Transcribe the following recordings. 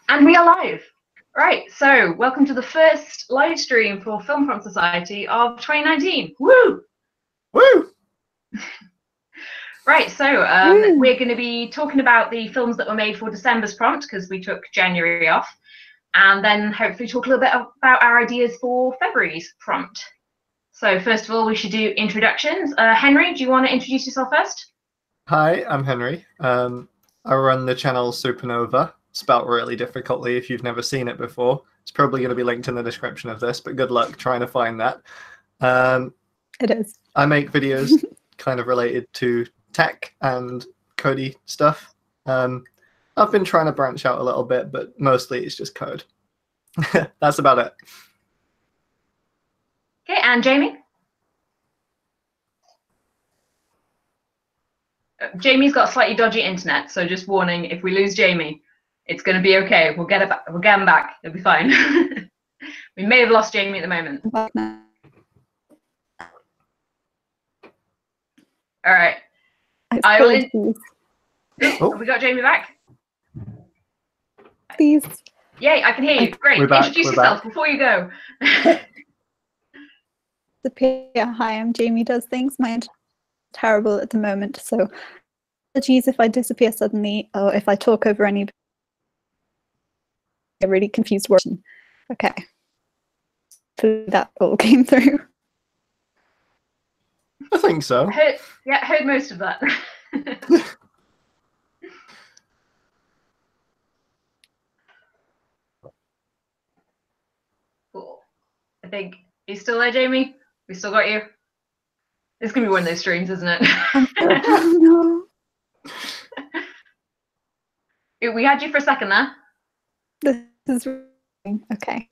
And we are live. Right, so welcome to the first live stream for Film Prompt Society of 2019. Woo! Woo! Right, so we're going to be talking about the films that were made for December's prompt because we took January off, and then hopefully talk a little bit about our ideas for February's prompt. So first of all, we should do introductions. Henry, do you want to introduce yourself first? Hi, I'm Henry. I run the channel Supernova, spelt really difficultly if you've never seen it before. It's probably going to be linked in the description of this, but good luck trying to find that. It is. I make videos kind of related to tech and codey stuff. I've been trying to branch out a little bit, but mostly it's just code. That's about it. Okay, and Jamie? Jamie's got slightly dodgy internet, so just warning, if we lose Jamie, it's going to be okay. We'll get it back. We'll get him back. It'll be fine. We may have lost Jamie at the moment. All right. Have we got Jamie back? Please. Yay, I can hear you. Great. Introduce yourself before you go. Hi, I'm Jamie Does Things. My internet's terrible at the moment, so apologies if I disappear suddenly or if I talk over any a really confused word. Okay. So that all came through. I think so. Heard most of that. Cool. I think you still there, Jamie? We still got you. It's gonna be one of those streams, isn't it? Oh no. We had you for a second there. This is okay.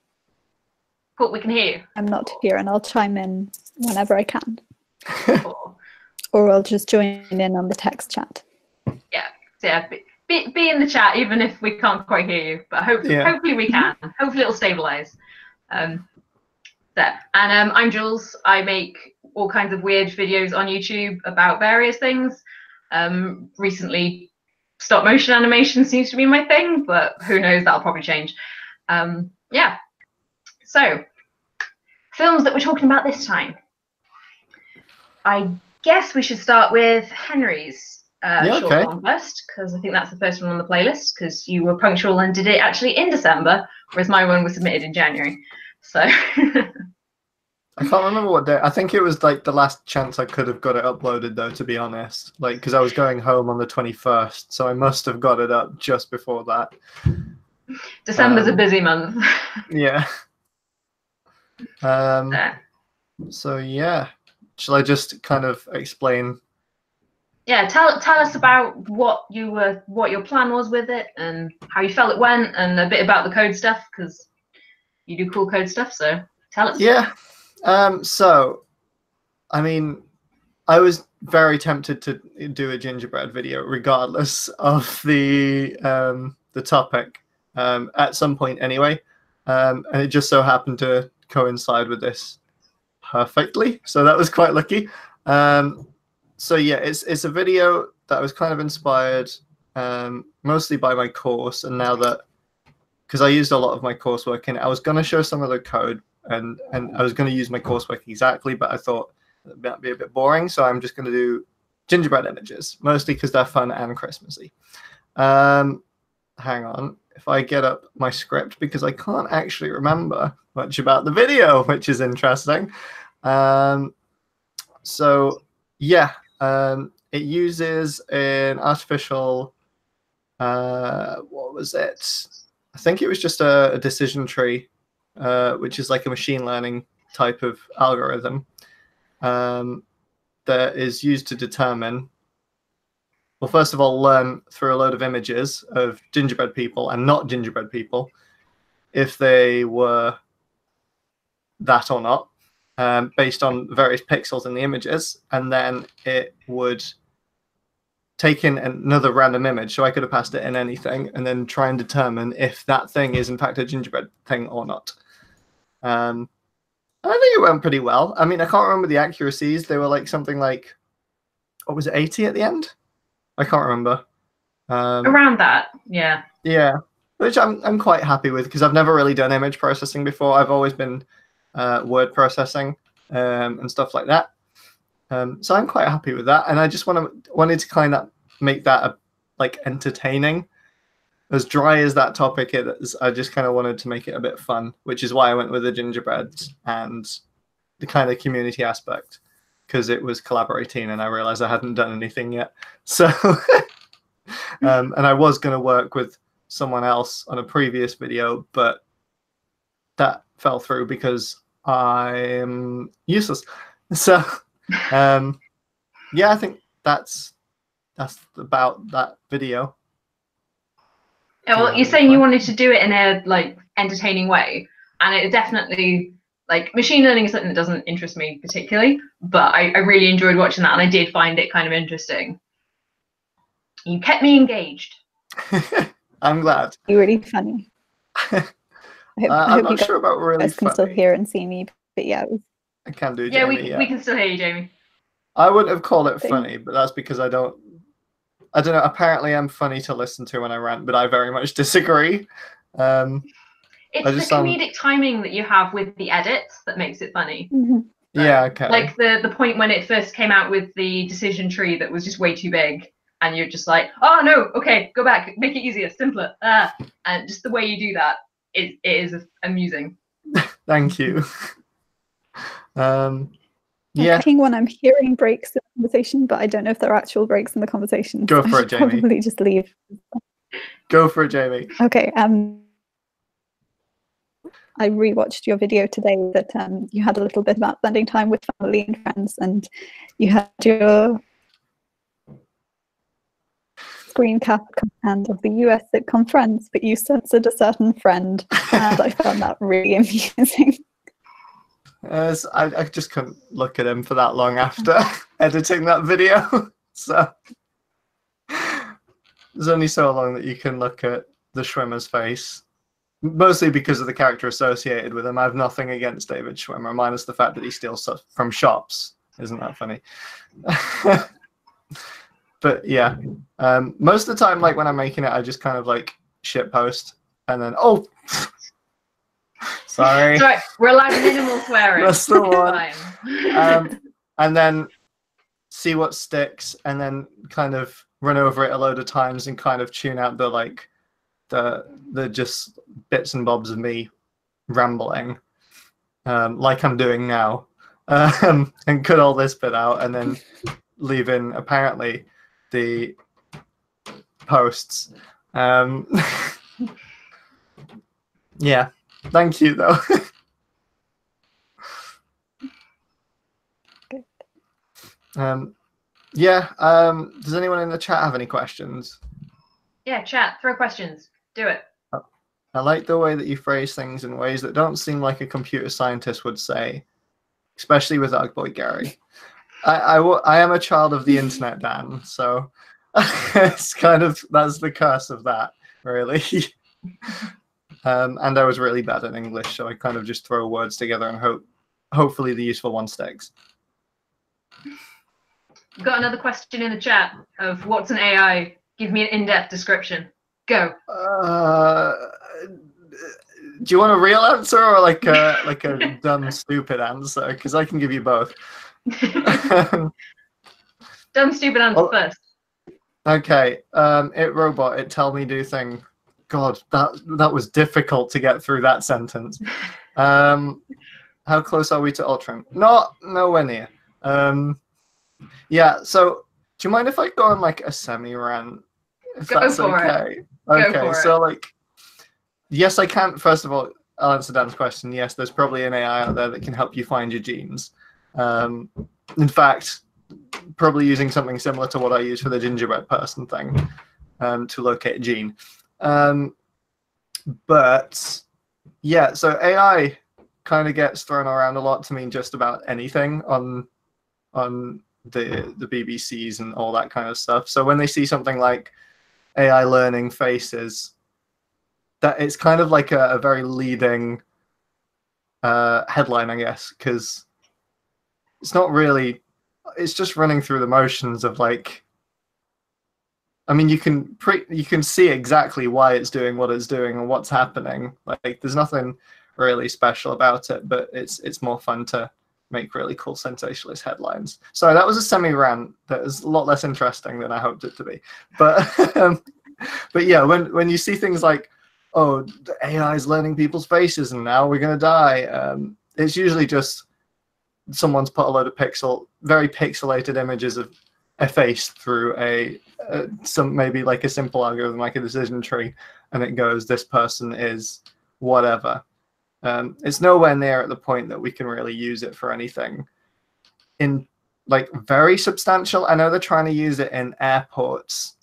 Cool, we can hear you. I'm not here, and I'll chime in whenever I can. Cool. Or I'll just join in on the text chat. Yeah. Be in the chat even if we can't quite hear you, but hopefully we can. Hopefully it'll stabilize. There. And I'm Jules. I make all kinds of weird videos on YouTube about various things. Recently, stop motion animation seems to be my thing, but who knows, that'll probably change. Yeah. So, films that we're talking about this time. I guess we should start with Henry's short film first, because I think that's the first one on the playlist, because you were punctual and did it actually in December, whereas my one was submitted in January. So I can't remember what day. I think it was like the last chance I could have got it uploaded, though, to be honest. Like, because I was going home on the 21st, so I must have got it up just before that. December's a busy month. Yeah. So yeah, shall I just kind of explain? Yeah, tell us about what your plan was with it and how you felt it went, and a bit about the code stuff, because you do cool code stuff. So tell us. Yeah. So, I mean, I was very tempted to do a gingerbread video, regardless of the topic, at some point anyway, and it just so happened to coincide with this perfectly. So that was quite lucky. So yeah, it's a video that was kind of inspired mostly by my course, and now that because I used a lot of my coursework in it, I was going to show some of the code. And I was going to use my coursework exactly, but I thought it might be a bit boring, so I'm just going to do gingerbread images, mostly because they're fun and Christmassy. Hang on, if I get up my script, because I can't actually remember much about the video, which is interesting. So yeah, it uses an artificial, what was it? I think it was just a decision tree. Which is like a machine learning type of algorithm that is used to determine, well, first of all, learn through a load of images of gingerbread people and not gingerbread people, if they were that or not, based on various pixels in the images, and then it would take in another random image, so I could have passed it in anything, and then try and determine if that thing is in fact a gingerbread thing or not. I think it went pretty well. I mean, I can't remember the accuracies. They were like something like, what was it, 80 at the end? I can't remember. Around that, yeah. Yeah, which I'm quite happy with because I've never really done image processing before. I've always been word processing and stuff like that. So I'm quite happy with that, and I just wanted to kind of make that like entertaining. As dry as that topic is, I just kind of wanted to make it a bit fun, which is why I went with the gingerbreads and the kind of community aspect, because it was collaborating and I realized I hadn't done anything yet. So, and I was going to work with someone else on a previous video, but that fell through because I'm useless. So, yeah, I think that's about that video. Yeah, well, you're saying you wanted to do it in a like entertaining way, and it definitely, like, machine learning is something that doesn't interest me particularly, but I really enjoyed watching that, and I did find it kind of interesting. You kept me engaged. I'm glad. You're really funny. I'm not sure about really funny. Can still hear and see me, but yeah. I can do, yeah, Jamie. we can still hear you, Jamie. I wouldn't have called it funny, but that's because I don't know. Apparently, I'm funny to listen to when I rant, but I very much disagree. It's the comedic timing that you have with the edits that makes it funny. Mm-hmm. Yeah, okay. Like the point when it first came out with the decision tree that was just way too big, and you're just like, oh no, okay, go back, make it easier, simpler. And just the way you do that, it is amusing. Thank you. Yeah. I think when I'm hearing breaks in the conversation, but I don't know if there are actual breaks in the conversation. Go for it, Jamie. Probably just leave. Go for it, Jamie. Okay. I rewatched your video today that you had a little bit about spending time with family and friends, and you had your screen cap command of the US sitcom Friends, but you censored a certain friend, and I found that really amusing. I just couldn't look at him for that long after editing that video. So there's only so long that you can look at the Schwimmer's face. Mostly because of the character associated with him. I have nothing against David Schwimmer, minus the fact that he steals stuff from shops. Isn't that funny? But yeah, most of the time, like when I'm making it, I just kind of like shitpost and then, oh, sorry. Sorry, we're allowed minimal swearing. That's the one. And then see what sticks, and then kind of run over it a load of times and kind of tune out the like the just bits and bobs of me rambling, like I'm doing now, and cut all this bit out, and then leave in apparently the posts. Yeah, thank you though. Yeah. Does anyone in the chat have any questions? Yeah, chat, throw questions. Do it. I like the way that you phrase things in ways that don't seem like a computer scientist would say, especially with Ugboy Gary. I am a child of the internet, Dan, so it's kind of, that's the curse of that, really. And I was really bad at English, so I kind of just throw words together and hopefully the useful one sticks. We've got another question in the chat of what's an AI? Give me an in-depth description. Go. Do you want a real answer or like a dumb, stupid answer? Because I can give you both. Dumb, stupid answer first. Okay. It robot. It tell me do thing. God, that was difficult to get through that sentence. How close are we to Ultron? Nowhere near. Yeah. So, do you mind if I go on like a semi-rant? If that's okay. Okay. So like, yes, I can. First of all, I'll answer Dan's question. Yes, there's probably an AI out there that can help you find your genes. In fact, probably using something similar to what I use for the gingerbread person thing, to locate a gene. But yeah, so AI kind of gets thrown around a lot to mean just about anything on the BBCs and all that kind of stuff. So when they see something like AI learning faces, that it's kind of like a very leading headline, I guess, because it's not really, it's just running through the motions of like I mean, you can see exactly why it's doing what it's doing and what's happening. Like, there's nothing really special about it, but it's more fun to make really cool sensationalist headlines. Sorry, that was a semi-rant that was a lot less interesting than I hoped it to be. But but yeah, when you see things like, oh, the AI is learning people's faces and now we're gonna die, it's usually just someone's put a load of very pixelated images of a face through some maybe like a simple algorithm like a decision tree, and it goes, this person is whatever. It's nowhere near at the point that we can really use it for anything in like very substantial. I know they're trying to use it in airports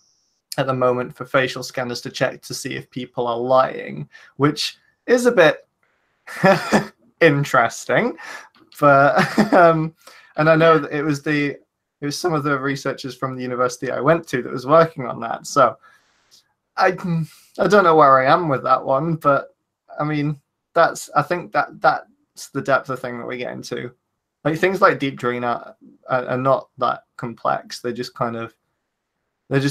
at the moment for facial scanners to check to see if people are lying, which is a bit interesting. But and I know that it was some of the researchers from the university I went to that was working on that. So I don't know where I am with that one, but I mean, I think that's the depth of thing that we get into. Like, things like Deep Dream are not that complex. They're just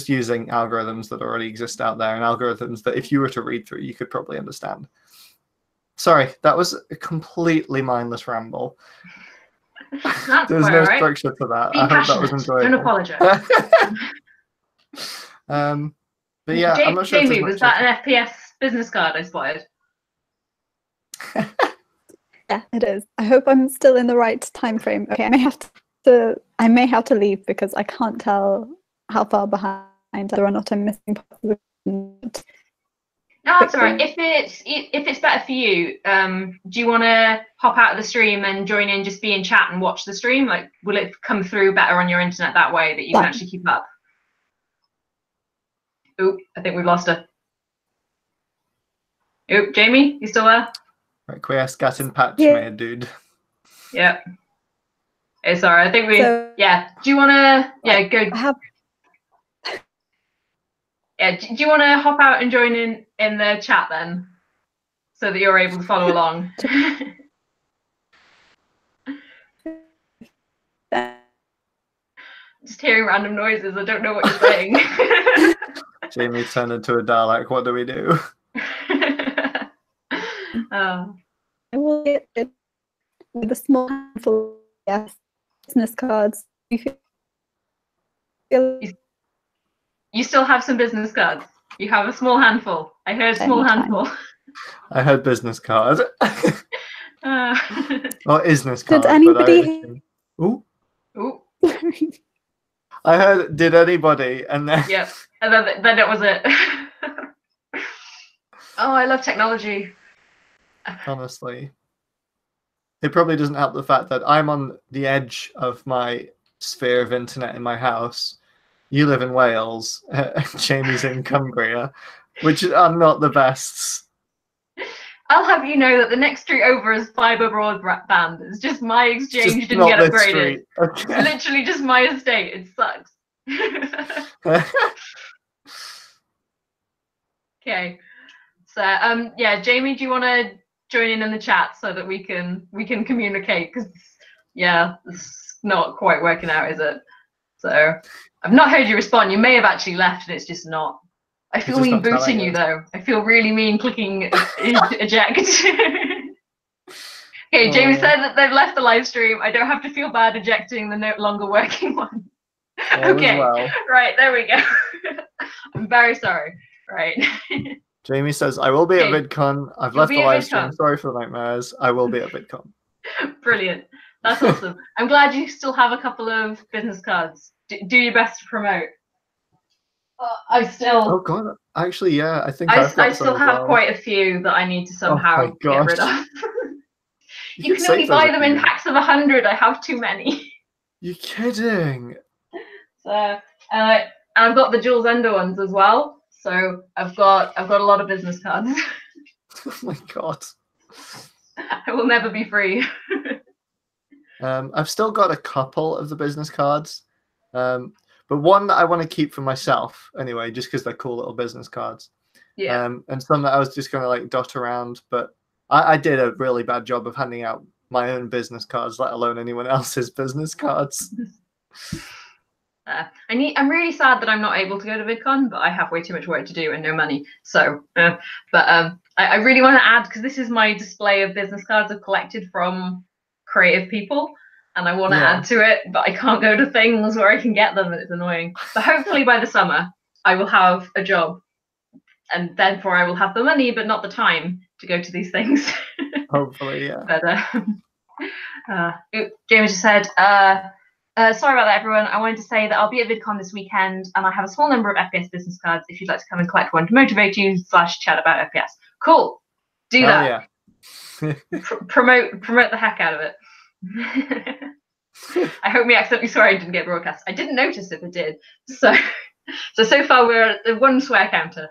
using algorithms that already exist out there, and algorithms that if you were to read through, you could probably understand. Sorry, that was a completely mindless ramble. There's no structure to that. I hope that was enjoyable. Don't apologize. But yeah, I'm not sure. Jamie, was that an FPS business card I spotted? Yeah, it is. I hope I'm still in the right time frame. Okay, I may have to leave because I can't tell how far behind whether or not I'm missing parts. No, that's all right. If it's better for you, do you want to hop out of the stream and join in, just be in chat and watch the stream? Like, will it come through better on your internet that way that you can actually keep up? Oop, I think we've lost her. Oop, Jamie, you still there? Requiescat in patch, me, dude. Yep. Hey, sorry, I think yeah. Do you want to, go? Yeah, do you want to hop out and join in the chat then, so that you're able to follow along? Just hearing random noises. I don't know what you're saying. Jamie turned into a Dalek. What do we do? I will get it with a small handful of business cards. You still have some business cards. You have a small handful. I heard small handful. I heard business card. Or isness card. Did anybody? Ooh. Ooh. I heard. Did anybody? And then. Yep. And then it was it. Oh, I love technology. Honestly, it probably doesn't help the fact that I'm on the edge of my sphere of internet in my house. You live in Wales. Jamie's in Cumbria, which are not the best. I'll have you know that the next street over is fibre broadband. It's just my exchange didn't get upgraded. Okay. It's literally just my estate. It sucks. Okay. So yeah, Jamie, do you want to join in the chat so that we can communicate? Because yeah, it's not quite working out, is it? So I've not heard you respond. You may have actually left and it's just not. I feel mean booting you though. I feel really mean clicking eject. Okay, Jamie said that they've left the live stream. I don't have to feel bad ejecting the no longer working one. Okay, right, there we go. I'm very sorry. Right. Jamie says, I will be at VidCon. I've left the live stream. Sorry for the nightmares. I will be at VidCon. Brilliant. That's awesome. I'm glad you still have a couple of business cards. Do your best to promote. I still. Oh God! Actually, yeah, I think I still have quite a few that I need to somehow get rid of. You can only buy them in packs of 100. I have too many. You're kidding. So, and I've got the Jules Ender ones as well. So I've got a lot of business cards. Oh my God! I will never be free. I've still got a couple of the business cards. But one that I want to keep for myself anyway, just because they're cool little business cards. Yeah. And some that I was just going to like dot around, but I did a really bad job of handing out my own business cards, let alone anyone else's business cards. I'm really sad that I'm not able to go to VidCon, but I have way too much work to do and no money. So, I really want to add, because this is my display of business cards I've collected from creative people, and I want to add to it, but I can't go to things where I can get them, and it's annoying. But hopefully by the summer, I will have a job, and therefore I will have the money, but not the time to go to these things. Hopefully, yeah. But James just said, sorry about that, everyone. I wanted to say that I'll be at VidCon this weekend, and I have a small number of FPS business cards if you'd like to come and collect one to motivate you / chat about FPS. Cool. Do that. Yeah. Promote the heck out of it. I hope me accidentally swearing didn't get broadcast. I didn't notice if it did. So far we're at the 1 swear counter.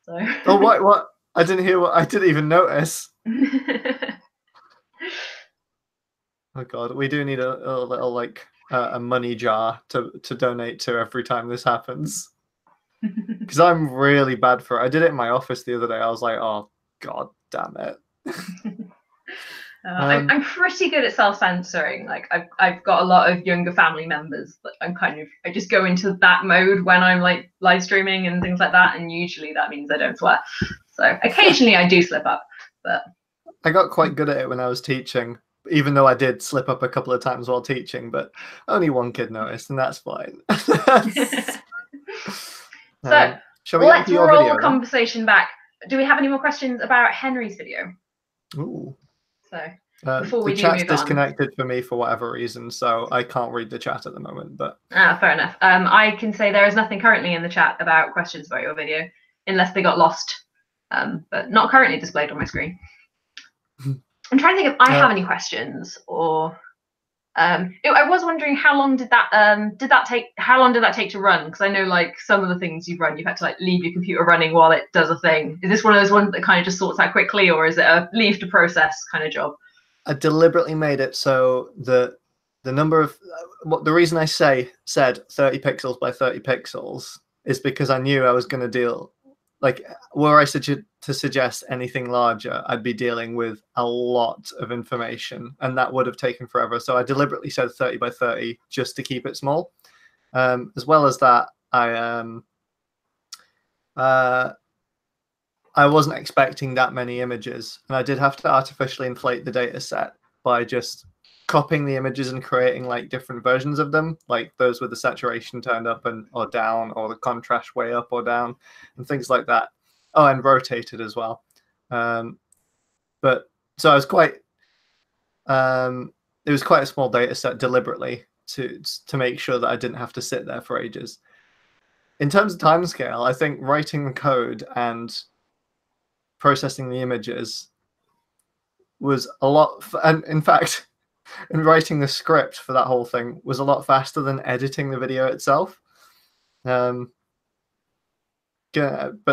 So. Oh, what? I didn't hear what. I didn't even notice. Oh God, we do need a little like a money jar to donate to every time this happens. Because I'm really bad for it. I did it in my office the other day. I was like, oh God damn it. I'm pretty good at self-censoring. Like I've got a lot of younger family members that I just go into that mode when I'm like live streaming and things like that, and usually that means I don't swear. So occasionally I do slip up, but I got quite good at it when I was teaching, even though I did slip up a couple of times while teaching, but only one kid noticed, and that's fine. So shall we let's roll video, the conversation back. Do we have any more questions about Henry's video? Ooh. So before we the chat's move on. Disconnected for me for whatever reason, so I can't read the chat at the moment. But fair enough. I can say there is nothing currently in the chat about questions about your video, unless they got lost. But not currently displayed on my screen. I'm trying to think if I have any questions, or I was wondering how long did that take? How long did that take to run? Because I know like some of the things you've run, you've had to like leave your computer running while it does a thing. Is this one of those ones that kind of just sorts out quickly, or is it a leave to process kind of job? I deliberately made it so the number of the reason I said 30 pixels by 30 pixels is because I knew I was going to deal, like, were I to suggest anything larger, I'd be dealing with a lot of information, and that would have taken forever. So I deliberately said 30 by 30 just to keep it small. As well as that, I wasn't expecting that many images, and I did have to artificially inflate the data set by just copying the images and creating like different versions of them, like those with the saturation turned up or down, or the contrast way up or down, and things like that. Oh, and rotated as well. But so I was quite. It was quite a small data set deliberately to make sure that I didn't have to sit there for ages. In terms of timescale, I think writing the code and processing the images was a lot, and in fact, in writing the script for that whole thing was a lot faster than editing the video itself. But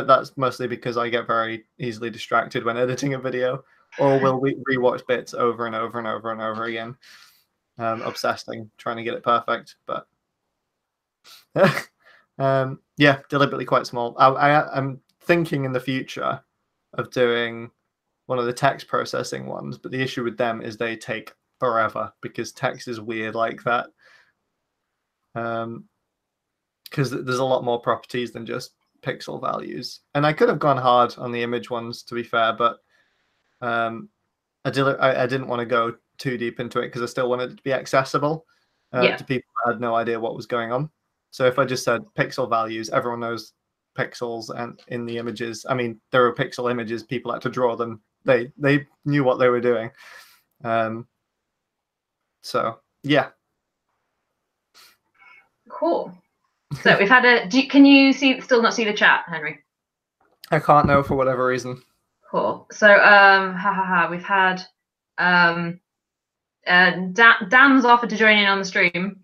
that's mostly because I get very easily distracted when editing a video, or will rewatch bits over and over and over and over again, obsessing, trying to get it perfect. But yeah, deliberately quite small. I'm thinking in the future of doing one of the text processing ones, but the issue with them is they take forever because text is weird like that. Because there's a lot more properties than just pixel values. And I could have gone hard on the image ones, to be fair, but I didn't want to go too deep into it because I still wanted it to be accessible to people who had no idea what was going on. So if I just said pixel values, everyone knows pixels, and in the images, I mean, there were pixel images, people had to draw them. They knew what they were doing. So yeah. Cool. So we've had can you still not see the chat, Henry? I can't know for whatever reason. Cool. So we've had Dan's offered to join in on the stream.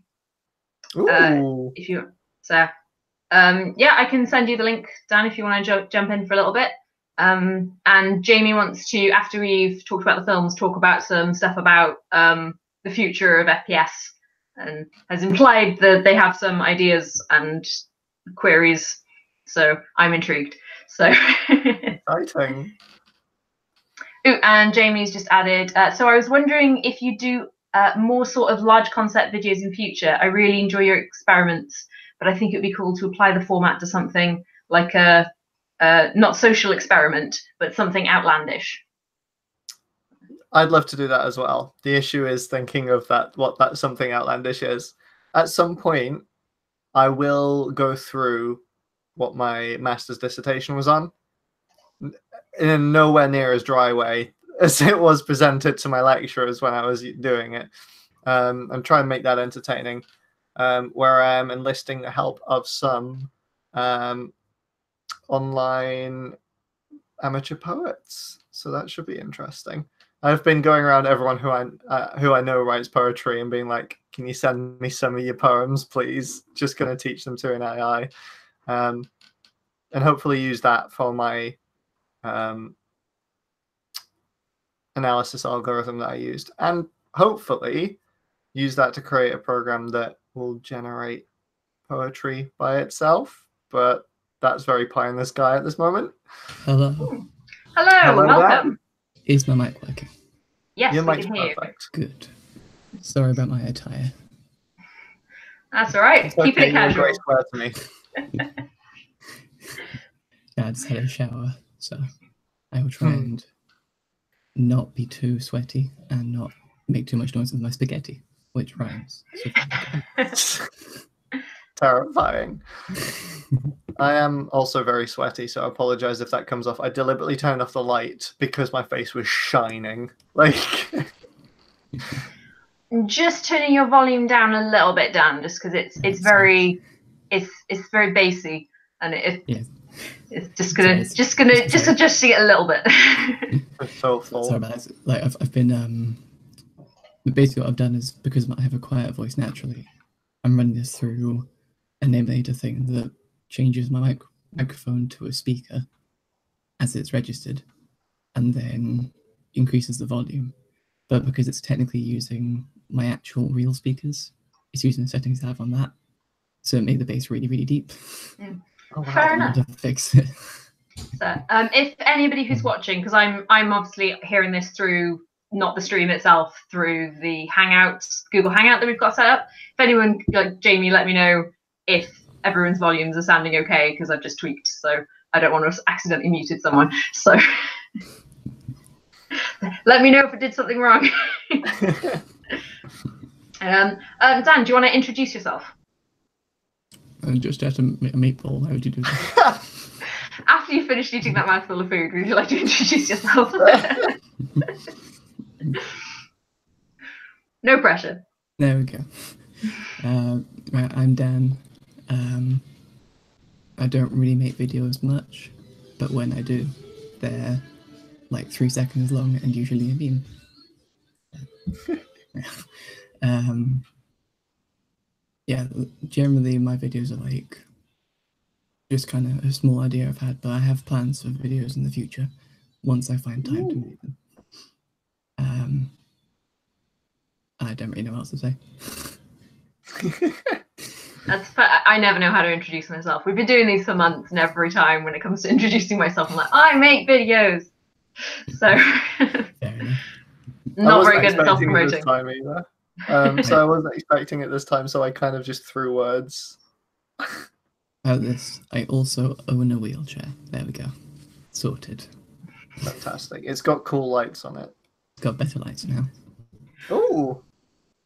Ooh. If you yeah, I can send you the link, Dan, if you want to jump in for a little bit. And Jamie wants to, after we've talked about the films, talk about some stuff about the future of FPS, and has implied that they have some ideas and queries. So I'm intrigued. So exciting. Ooh, and Jamie's just added, so I was wondering if you do more sort of large concept videos in future. I really enjoy your experiments, but I think it would be cool to apply the format to something like a not social experiment, but something outlandish. I'd love to do that as well. The issue is thinking of what that something outlandish is. At some point, I will go through what my master's dissertation was on in a nowhere near as dry way as it was presented to my lecturers when I was doing it. And try and make that entertaining, where I am enlisting the help of some online amateur poets. So that should be interesting. I've been going around everyone who I know writes poetry and being like, can you send me some of your poems, please? Just going to teach them to an AI. And hopefully use that for my analysis algorithm that I used. And hopefully use that to create a program that will generate poetry by itself. But that's very pie in the sky at this moment. Hello. Hello, welcome. Dan. Is my mic working? Yes, Your we mic's can hear you. perfect. Good. Sorry about my attire. That's all right. It's Keeping okay, it you were casual. very square to me. Yeah, I just had a shower, so I will try and not be too sweaty and not make too much noise with my spaghetti, which rhymes. So Terrifying. I am also very sweaty, so I apologize if that comes off. I deliberately turned off the light because my face was shining. Like, Just turning your volume down a little bit, Dan, just because it's very bassy, and it's just adjusting it a little bit. it's so full. sorry about that. Like I've been basically what I've done is, because I have a quiet voice naturally, I'm running this through an emulator thing that changes my microphone to a speaker as it's registered, and then increases the volume. But because it's technically using my actual real speakers, it's using the settings I have on that, so it made the bass really, really deep. Mm. Oh, wow. Fair I enough. had to fix it. So, if anybody who's watching, because I'm obviously hearing this through not the stream itself, through the Hangouts, Google Hangout that we've got set up. If anyone, like Jamie, let me know if everyone's volumes are sounding okay, because I've just tweaked, so I don't want to have accidentally muted someone. So let me know if I did something wrong. Dan, do you want to introduce yourself? And just at a meatball, how would you do that? After you finished eating that mouthful of food, would you like to introduce yourself? No pressure. There we go. Right, I'm Dan. I don't really make videos much, but when I do, they're like 3 seconds long and usually a meme. Yeah, generally my videos are like just kind of a small idea I've had, but I have plans for videos in the future once I find time to make them. I don't really know what else to say. I never know how to introduce myself. We've been doing these for months, and every time when it comes to introducing myself, I'm like, I make videos. So not very good at self-promoting. Time either. So I wasn't expecting it this time, so I kind of just threw words. About this, I also own a wheelchair. There we go. Sorted. Fantastic. It's got cool lights on it. It's got better lights now. Oh.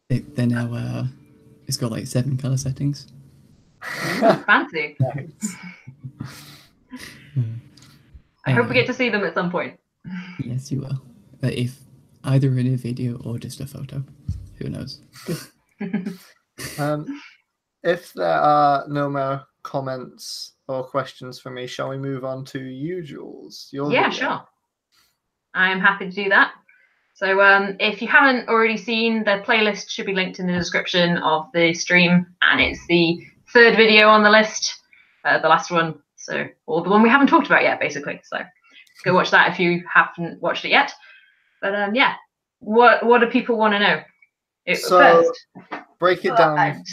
They're now, it's got like 7 color settings. Fancy. Nice. I hope we get to see them at some point. Yes, you will. If either in a video or just a photo, who knows? If there are no more comments or questions for me, shall we move on to you, Jules? Yeah, sure. I'm happy to do that. So if you haven't already seen, the playlist should be linked in the description of the stream, and it's the 3rd video on the list, the last one, so, or the one we haven't talked about yet, basically. So go watch that if you haven't watched it yet. But yeah, what do people want to know? First, break it down.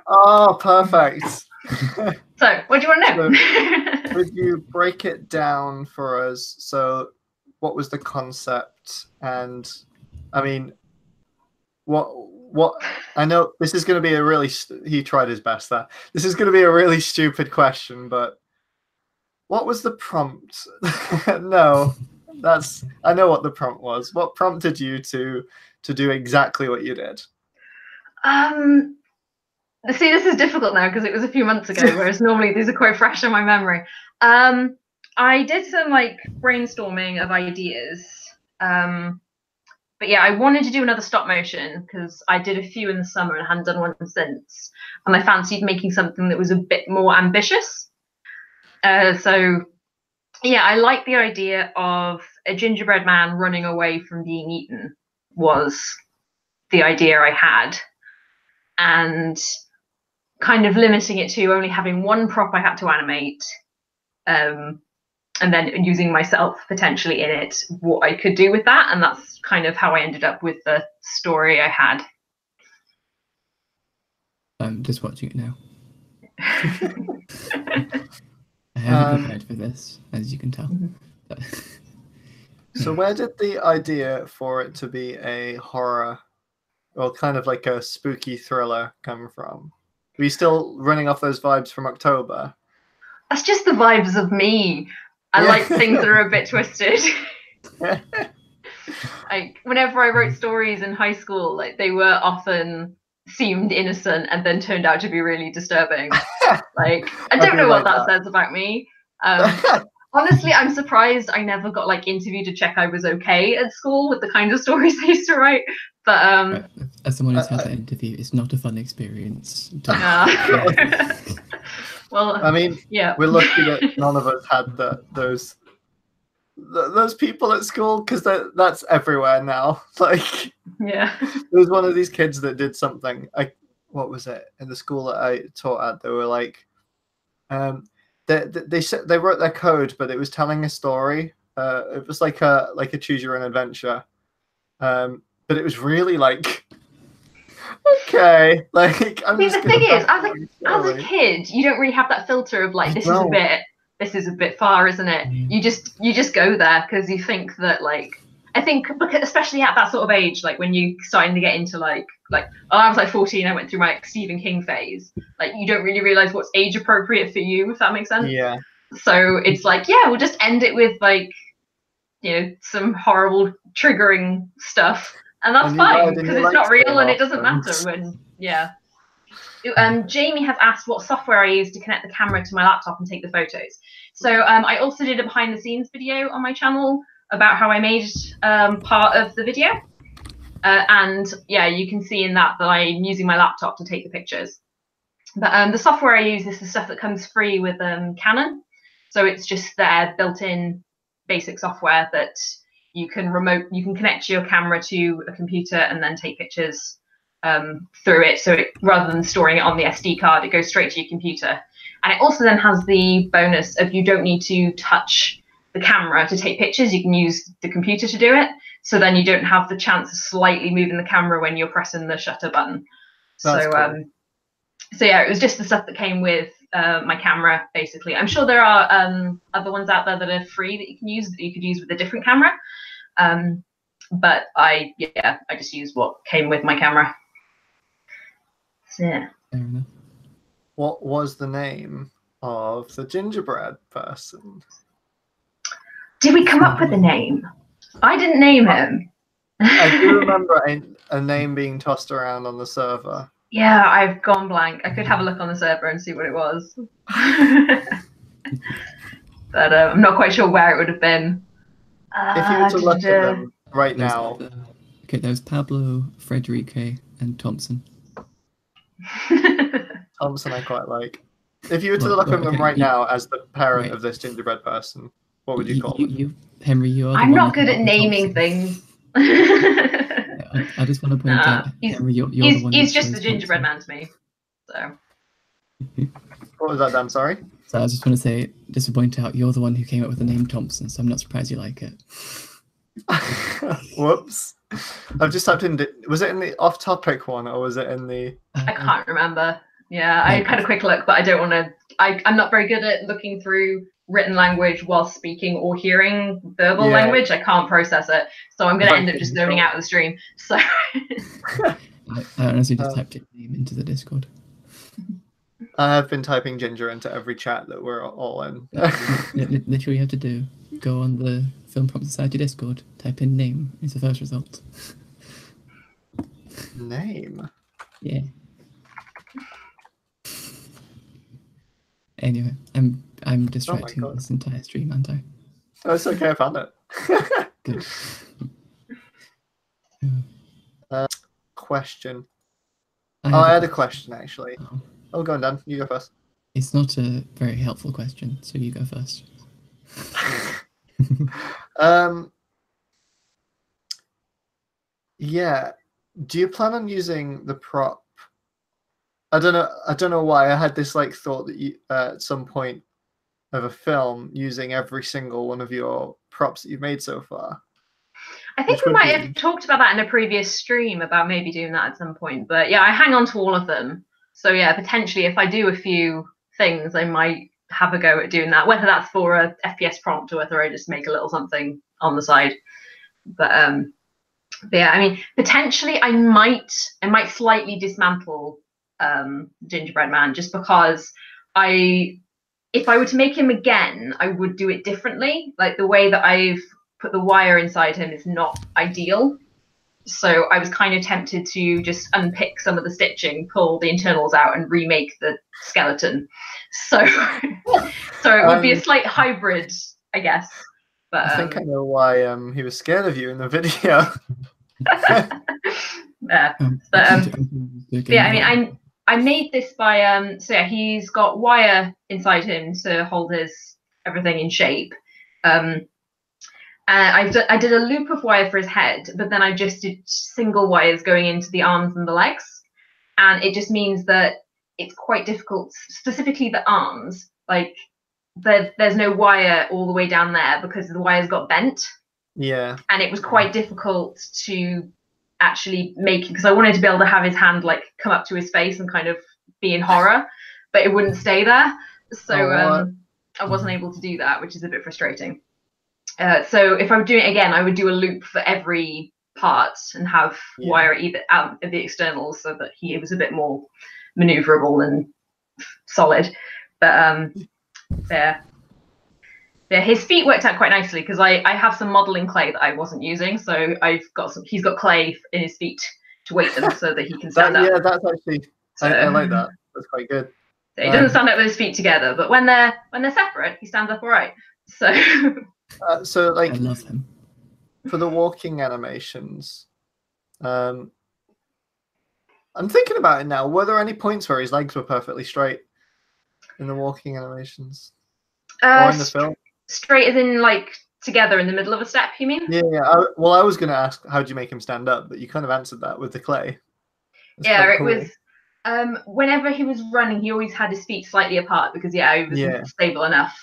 Oh, perfect. So what do you want to know? So, would you break it down for us? So what was the concept? And I mean, what I know this is going to be a really he tried his best there. This is going to be a really stupid question, but what was the prompt? No, I know what the prompt was. What prompted you to do exactly what you did? See, this is difficult now because it was a few months ago, whereas normally these are quite fresh in my memory. I did some like brainstorming of ideas. But yeah, I wanted to do another stop motion because I did a few in the summer and hadn't done one since. And I fancied making something that was a bit more ambitious. So yeah, I like the idea of a gingerbread man running away from being eaten was the idea I had. And kind of limiting it to only having one prop I had to animate. And then using myself potentially in it, what I could do with that. And that's kind of how I ended up with the story I had. I'm just watching it now. I haven't prepared for this, as you can tell. So where did the idea for it to be a horror, or kind of like a spooky thriller, come from? Were you still running off those vibes from October? That's just the vibes of me. I like things that are a bit twisted. Like whenever I wrote stories in high school, like they were often seemed innocent and then turned out to be really disturbing. Like I don't know what that says about me. Honestly, I'm surprised I never got like interviewed to check I was okay at school with the kind of stories I used to write. But as someone who's had that interview, it's not a fun experience. Well, I mean, yeah, we're lucky that none of us had those people at school, because that's everywhere now. Like, yeah, there was one of these kids that did something. What was it in the school that I taught at? They were like, they wrote their code, but it was telling a story. It was like a choose your own adventure, but it was really like. Okay, like I'm the thing is, as a kid, you don't really have that filter of like this is a bit far, isn't it? You just go there because you think that like I think because especially at that sort of age, like when you starting to get into like I was like 14, I went through my Stephen King phase. Like you don't really realize what's age appropriate for you, if that makes sense. Yeah. So it's like we'll just end it with like some horrible triggering stuff. And that's fine because it's not real and it doesn't matter when Jamie has asked what software I use to connect the camera to my laptop and take the photos. So I also did a behind the scenes video on my channel about how I made part of the video. And you can see in that I'm using my laptop to take the pictures. But the software I use is the stuff that comes free with Canon. So it's just their built-in basic software that you can connect your camera to a computer and then take pictures through it. So rather than storing it on the SD card, it goes straight to your computer. And it also then has the bonus of you don't need to touch the camera to take pictures. You can use the computer to do it. So then you don't have the chance of slightly moving the camera when you're pressing the shutter button. That's cool. So it was just the stuff that came with my camera, basically. I'm sure there are other ones out there that are free that you could use with a different camera. But I just used what came with my camera. So, yeah. What was the name of the gingerbread person? Did we come up with a name? I didn't name him. I do remember a name being tossed around on the server. Yeah, I've gone blank. I could have a look on the server and see what it was. But I'm not quite sure where it would have been. If you were to look at them right now. Okay, there's Pablo, Frederique, and Thompson. Thompson I quite like. If you were to look at them right now as the parent of this gingerbread person, what would you call them? Henry, you're I'm not good at naming things. I just want to point out, Henry, you're the one. He's just the gingerbread man to me. So. What was that, Dan? Sorry? So I just want to say, just to point out, you're the one who came up with the name Thompson, so I'm not surprised you like it. Whoops. I've just typed in, was it in the off-topic one, or was it in the... I can't remember. Yeah, I had a quick look, but I don't want to... I'm not very good at looking through written language while speaking or hearing verbal language. I can't process it, so I'm going to end up just zoning out of the stream. So I honestly just typed your name into the Discord. I have been typing Ginger into every chat that we're all in. Literally, you have to do go on the Film Prompt Society Discord, type in name. It's the first result. Name. Yeah. Anyway, I'm distracting this entire stream, aren't I? Oh, it's okay. I found it. Good. Question. I had a question actually. Oh, go on, Dan. You go first. It's not a very helpful question, so you go first. Yeah. Do you plan on using the prop? I don't know why I had this like thought that you at some point of a film using every single one of your props that you've made so far. I think we might have talked about that in a previous stream about maybe doing that at some point. But yeah, I hang on to all of them. So yeah, potentially if I do a few things, I might have a go at doing that, whether that's for a FPS prompt or whether I just make a little something on the side. But yeah, I mean, potentially I might slightly dismantle Gingerbread Man, just because if I were to make him again, I would do it differently. Like the way that I've put the wire inside him is not ideal. So I was kind of tempted to just unpick some of the stitching, pull the internals out, and remake the skeleton. So it would be a slight hybrid, I guess. But I think I know why he was scared of you in the video. Yeah. Yeah, I mean, I made this by so yeah, he's got wire inside him to hold his everything in shape. I did a loop of wire for his head, but then I just did single wires going into the arms and the legs, and it just means that it's quite difficult, specifically the arms. Like there's no wire all the way down there because the wires got bent. Yeah. And it was quite difficult to actually make, because I wanted to be able to have his hand like come up to his face and kind of be in horror, but it wouldn't stay there. So I wasn't able to do that, which is a bit frustrating. So if I were doing it again, I would do a loop for every part and have wire either out of the externals so that he was a bit more maneuverable and solid. But yeah, his feet worked out quite nicely because I have some modeling clay that I wasn't using, so he's got clay in his feet to weight them so that he can stand up. Yeah, that's actually I like that. That's quite good. So he doesn't stand up with his feet together, but when they're separate, he stands up all right. So. So like, I love him. For the walking animations, I'm thinking about it now. Were there any points where his legs were perfectly straight in the walking animations or in the film? Straight as in like together in the middle of a step, you mean? Yeah. Well, I was going to ask, how do you make him stand up? But you kind of answered that with the clay. That's cool. It was whenever he was running, he always had his feet slightly apart because he wasn't stable enough.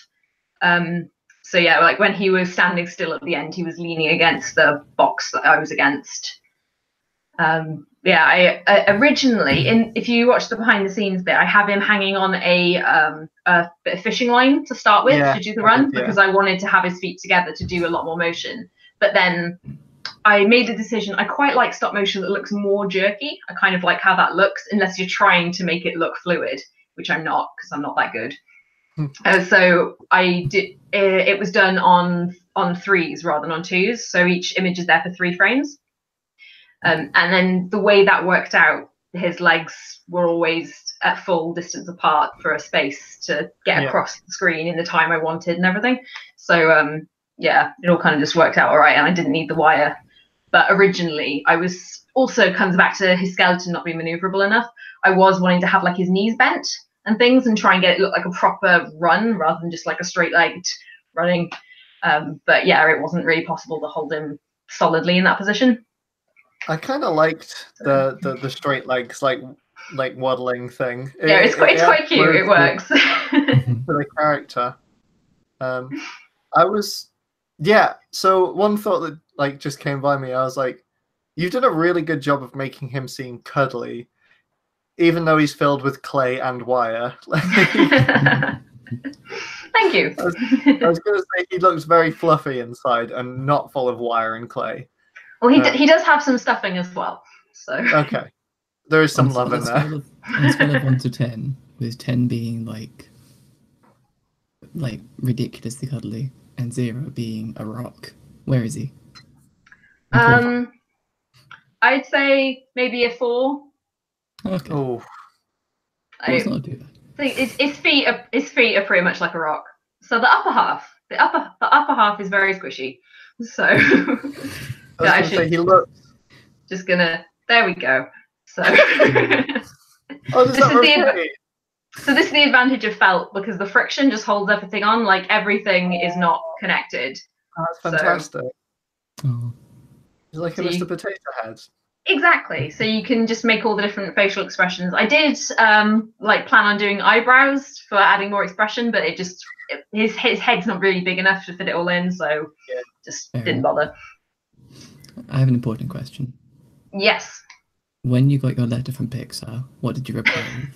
So yeah, like when he was standing still at the end, he was leaning against the box that I was against. I originally, if you watch the behind the scenes bit, I have him hanging on a bit of fishing line to start with to do the run because I wanted to have his feet together to do a lot more motion. But then I made a decision. I quite like stop motion that looks more jerky. I kind of like how that looks, unless you're trying to make it look fluid, which I'm not because I'm not that good. So I did. It was done on 3s rather than on 2s. So each image is there for 3 frames. And then the way that worked out, his legs were always at full distance apart for a space to get across the screen in the time I wanted and everything. So it all kind of just worked out all right, and I didn't need the wire. But originally, I was also comes back to his skeleton not being maneuverable enough. I was wanting to have like his knees bent and things and try and get it look like a proper run rather than just like a straight-legged running. But yeah, it wasn't really possible to hold him solidly in that position. I kind of liked the straight legs, like waddling thing. Yeah, it's quite cute. It works for the character. So one thought that like just came by me, I was like, you've done a really good job of making him seem cuddly, even though he's filled with clay and wire. Oh, Thank you. I was going to say he looks very fluffy inside and not full of wire and clay. Well, he does have some stuffing as well. So okay, there is some love in there. On a scale of 1 to 10, with 10 being like ridiculously cuddly, and 0 being a rock, where is he? I'd say maybe a 4. Okay. Oh, It's not too bad. His feet are pretty much like a rock. So the upper half is very squishy. So I was going to say he looks. Just gonna. There we go. So. Oh, does that rotate? So this is the advantage of felt, because the friction just holds everything on. Like everything is not connected. Oh, that's fantastic. Oh. He's like a Mr. Potato Head. Exactly. So you can just make all the different facial expressions. I did plan on doing eyebrows for adding more expression, but his head's not really big enough to fit it all in, so just didn't bother. I have an important question. Yes. When you got your letter from Pixar, what did you reply with?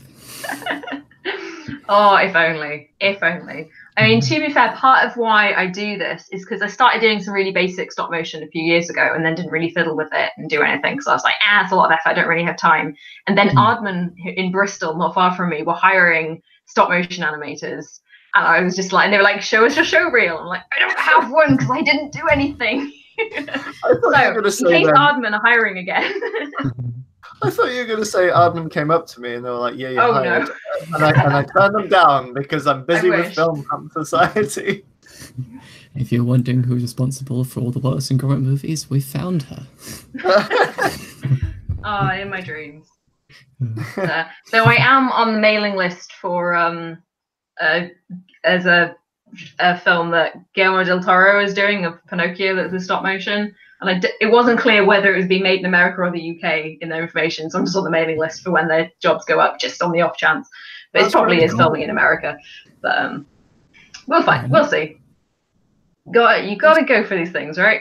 Oh, if only. If only. I mean, to be fair, part of why I do this is because I started doing some really basic stop motion a few years ago and then didn't really fiddle with it and do anything. So I was like, it's a lot of effort. I don't really have time. And then Aardman in Bristol, not far from me, were hiring stop motion animators. And I was just like, and they were like, show us your show reel. I'm like, I don't have one because I didn't do anything. So, in case Aardman are hiring again. I thought you were going to say Aardman came up to me and they were like, yeah, you're hired. No. And I turned them down because I'm busy with Film Camp Society. If you're wondering who's responsible for all the Wallace and Gromit movies, we found her. In my dreams. So I am on the mailing list for as a film that Guillermo del Toro is doing of Pinocchio that's a stop motion. And it wasn't clear whether it was being made in America or the UK in their information, so I'm just on the mailing list for when their jobs go up, just on the off chance. But it probably is filming in America. But we'll find. We'll see. You got to go for these things, right?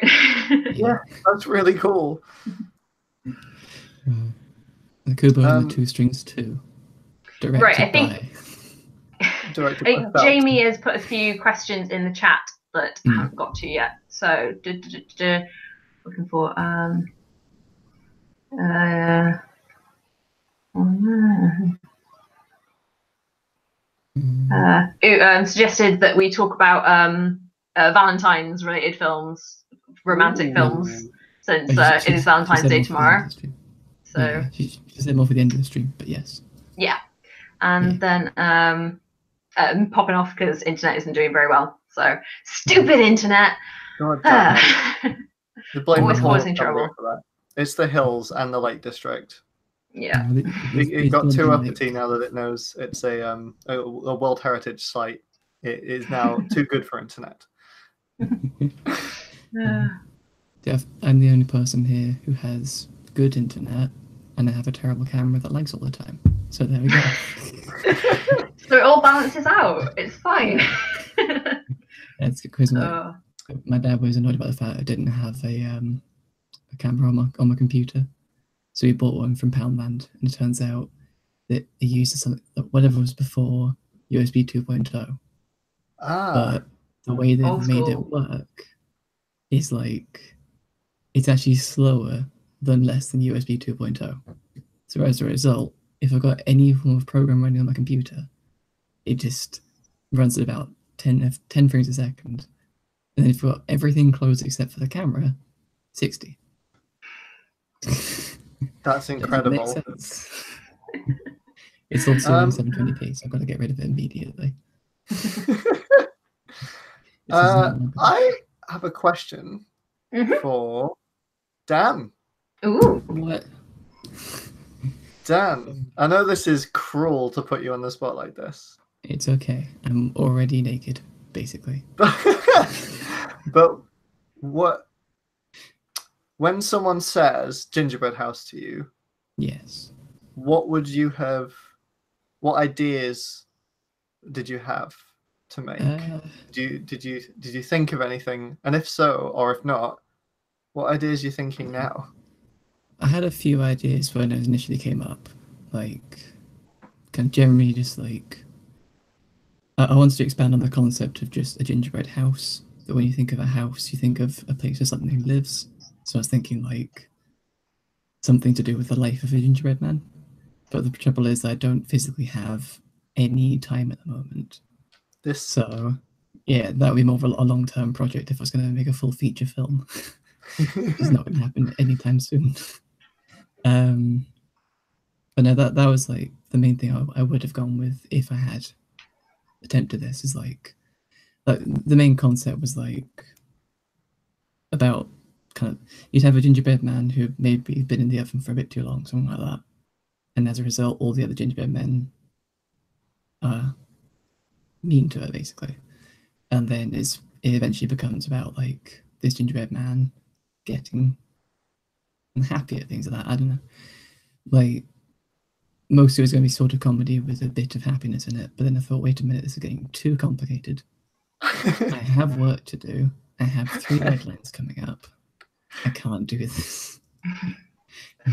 Yeah, that's really cool. The Kubo and the Two Strings too. Directed right, I think. by... Jamie has put a few questions in the chat that I haven't got to yet. So. Looking for suggested that we talk about Valentine's related films, romantic films, since it is Valentine's Day tomorrow. So she said more for the end of the stream, but yes. Yeah, and then popping off because internet isn't doing very well. So stupid internet. Always causing trouble. It's the hills and the Lake District. Yeah. It got too uppity now that it knows it's a World Heritage site. It is now too good for internet. I'm the only person here who has good internet, and I have a terrible camera that lags all the time. So there we go. So it all balances out. It's fine. It's because my dad was annoyed about the fact I didn't have a camera on my computer, so he bought one from Poundland, and it turns out that it uses something whatever was before USB 2.0. But the way they've made it work is like it's actually slower than less than USB 2.0. So as a result, if I've got any form of program running on my computer, it just runs at about 10 frames a second. And then if you've got everything closed except for the camera, 60. That's incredible. Makes sense. It's also in 720p, so I've got to get rid of it immediately. I have a question for Dan. Ooh. What? Dan, I know this is cruel to put you on the spot like this. It's okay. I'm already naked, basically. But when someone says Gingerbread House to you, yes, what ideas did you have to make? Did you think of anything? And if so, or if not, what ideas are you thinking now? I had a few ideas when it initially came up, like kind of generally just like I wanted to expand on the concept of just a gingerbread house. That when you think of a house, you think of a place where something lives. So I was thinking like something to do with the life of a gingerbread man. But the trouble is I don't physically have any time at the moment. So yeah, that would be more of a long-term project if I was going to make a full feature film. It's not going to happen anytime soon. But no, that was like the main thing I would have gone with if I had attempted this. Is like the main concept was like about kind of you'd have a gingerbread man who maybe been in the oven for a bit too long, something like that, and as a result, all the other gingerbread men are mean to her basically, and then it eventually becomes about like this gingerbread man getting happy at things like that. I don't know, like. Most of it was going to be sort of comedy with a bit of happiness in it, but then I thought, wait a minute, this is getting too complicated. I have work to do. I have 3 deadlines coming up. I can't do this.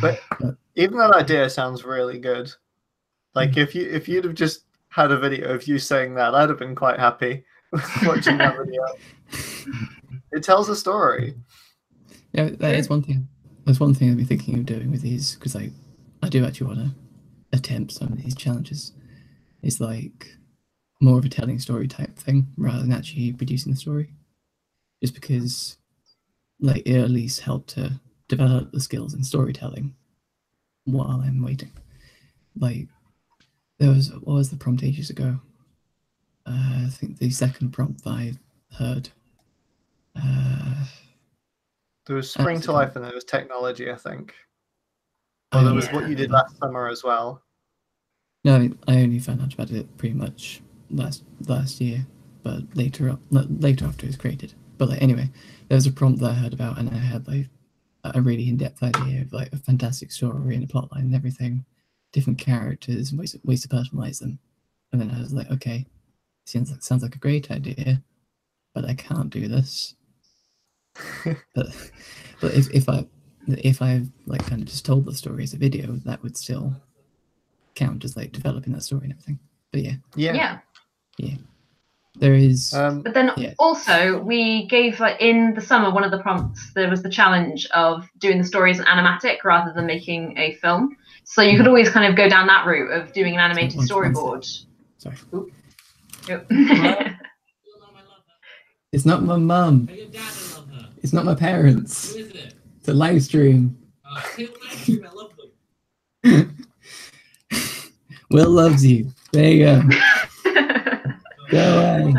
But even that idea sounds really good. Like if you'd have just had a video of you saying that, I'd have been quite happy watching that video. It tells a story. Yeah, that is one thing. There's one thing I've been thinking of doing with these, because I do actually want to attempt some of these challenges. Is like more of a telling story type thing rather than actually producing the story, just because like it at least helped to develop the skills in storytelling while I'm waiting. Like what was the prompt ages ago? I think the second prompt that I heard, there was Spring to Life and there was technology, I think. Well, there was what you did last summer as well. No, I only found out about it pretty much last year, but later after it was created. But like, anyway, there was a prompt that I heard about, and I had like a really in-depth idea of like a fantastic story and a plotline and everything, different characters and ways to personalize them. And then I was like, okay, sounds like a great idea, but I can't do this. but if I like kind of just told the story as a video, that would still count as like developing that story and everything. But yeah. There is. But then also we gave like in the summer one of the prompts there was the challenge of doing the story as an animatic rather than making a film. So you could always kind of go down that route of doing an animated storyboard. Sorry. Yep. It's not my mum. Your dad, I love her. It's not my parents. Who is it? It's a live stream. It's a live stream. I love them. Will loves you. There you go. Go away.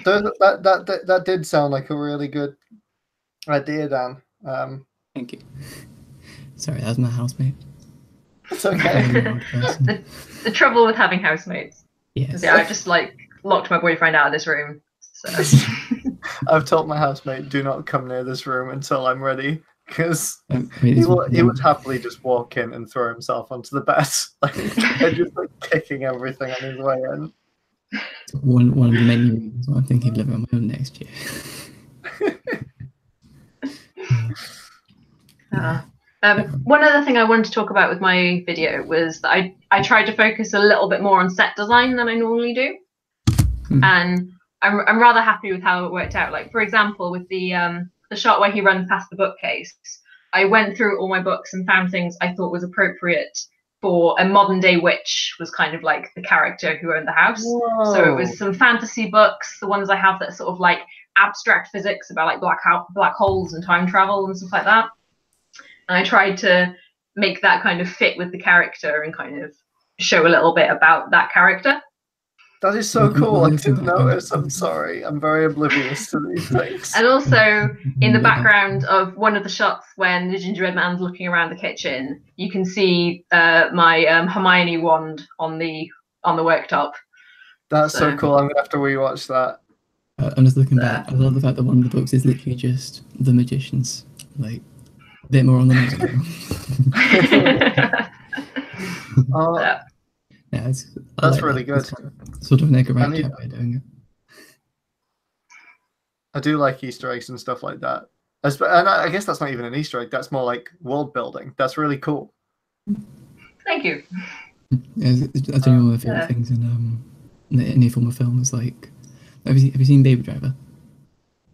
That did sound like a really good idea, Dan. Thank you. Sorry, that was my housemate. It's okay. The trouble with having housemates. Yes. Yeah, I've just like locked my boyfriend out of this room. So. I've told my housemate, do not come near this room until I'm ready, because he would happily just walk in and throw himself onto the bed, and just like kicking everything on his way in. One of the many reasons why I'm thinking of living on my own next year. One other thing I wanted to talk about with my video was that I tried to focus a little bit more on set design than I normally do, and I'm rather happy with how it worked out. Like for example, with the shot where he runs past the bookcase, I went through all my books and found things I thought was appropriate for a modern day witch, was kind of like the character who owned the house. Whoa. So it was some fantasy books, the ones I have that sort of like abstract physics about like black holes and time travel and stuff like that. And I tried to make that kind of fit with the character and kind of show a little bit about that character. That is so cool. I didn't notice. I'm sorry. I'm very oblivious to these things. And also, in the background of one of the shots when the gingerbread man's looking around the kitchen, you can see my Hermione wand on the worktop. That's so cool. I'm gonna have to rewatch that. I'm just looking back. I love the fact that one of the books is literally just the magicians. Like a bit more on the next one. Yeah, that's like really good. Sort of an egg around way of doing it. I do like Easter eggs and stuff like that. And I guess that's not even an Easter egg. That's more like world building. That's really cool. Thank you. Yeah, that's only one of my favorite things in any form of film. Is like, have you seen Baby Driver?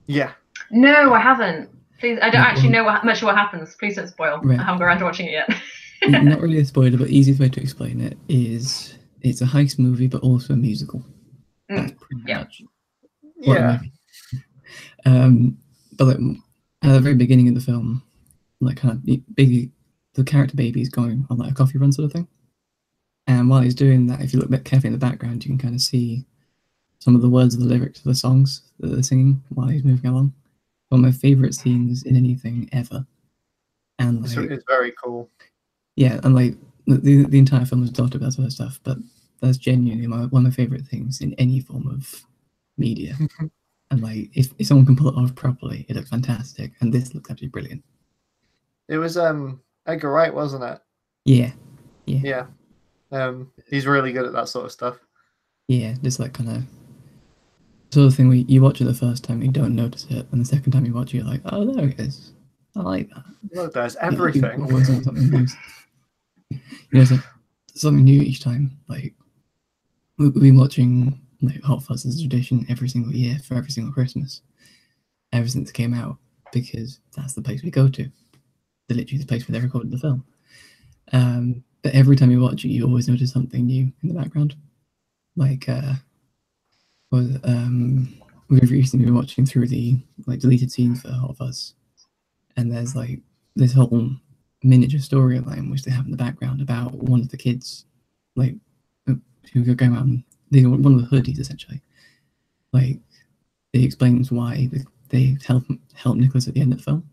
Yeah. No, I haven't. Please, I don't Yeah, actually know much of what happens. Please don't spoil. Right. I haven't got around to watching it yet. Not really a spoiler, but easiest way to explain it is it's a heist movie, but also a musical. That's pretty much what the movie. But like at the very beginning of the film, like kind of the character baby is going on like a coffee run sort of thing. And while he's doing that, if you look a bit carefully in the background, you can kind of see some of the words of the lyrics of the songs that they're singing while he's moving along. One of my favorite scenes in anything ever. And like, it's very cool. Yeah, and like the entire film is dotted with that sort of stuff, but that's genuinely one of my favorite things in any form of media. And like, if someone can pull it off properly, it looks fantastic, and this looks absolutely brilliant. It was Edgar Wright, wasn't it? Yeah. He's really good at that sort of stuff. Yeah, just like kind of sort of thing where you watch it the first time, you don't notice it, and the second time you watch it, you're like, oh, there it is. I like that. Look, there's everything. Always on something new. It's like something new each time. Like we've been watching like Hot Fuzz as a tradition every single year for every single Christmas, ever since it came out, because that's the place we go to. They're literally the place where they recorded the film. But every time you watch it, you always notice something new in the background. Like we've recently been watching through the like deleted scenes for Hot Fuzz, and there's like this whole miniature storyline which they have in the background about one of the kids, like who are going around. One of the hoodies essentially. Like it explains why they help Nicholas at the end of the film.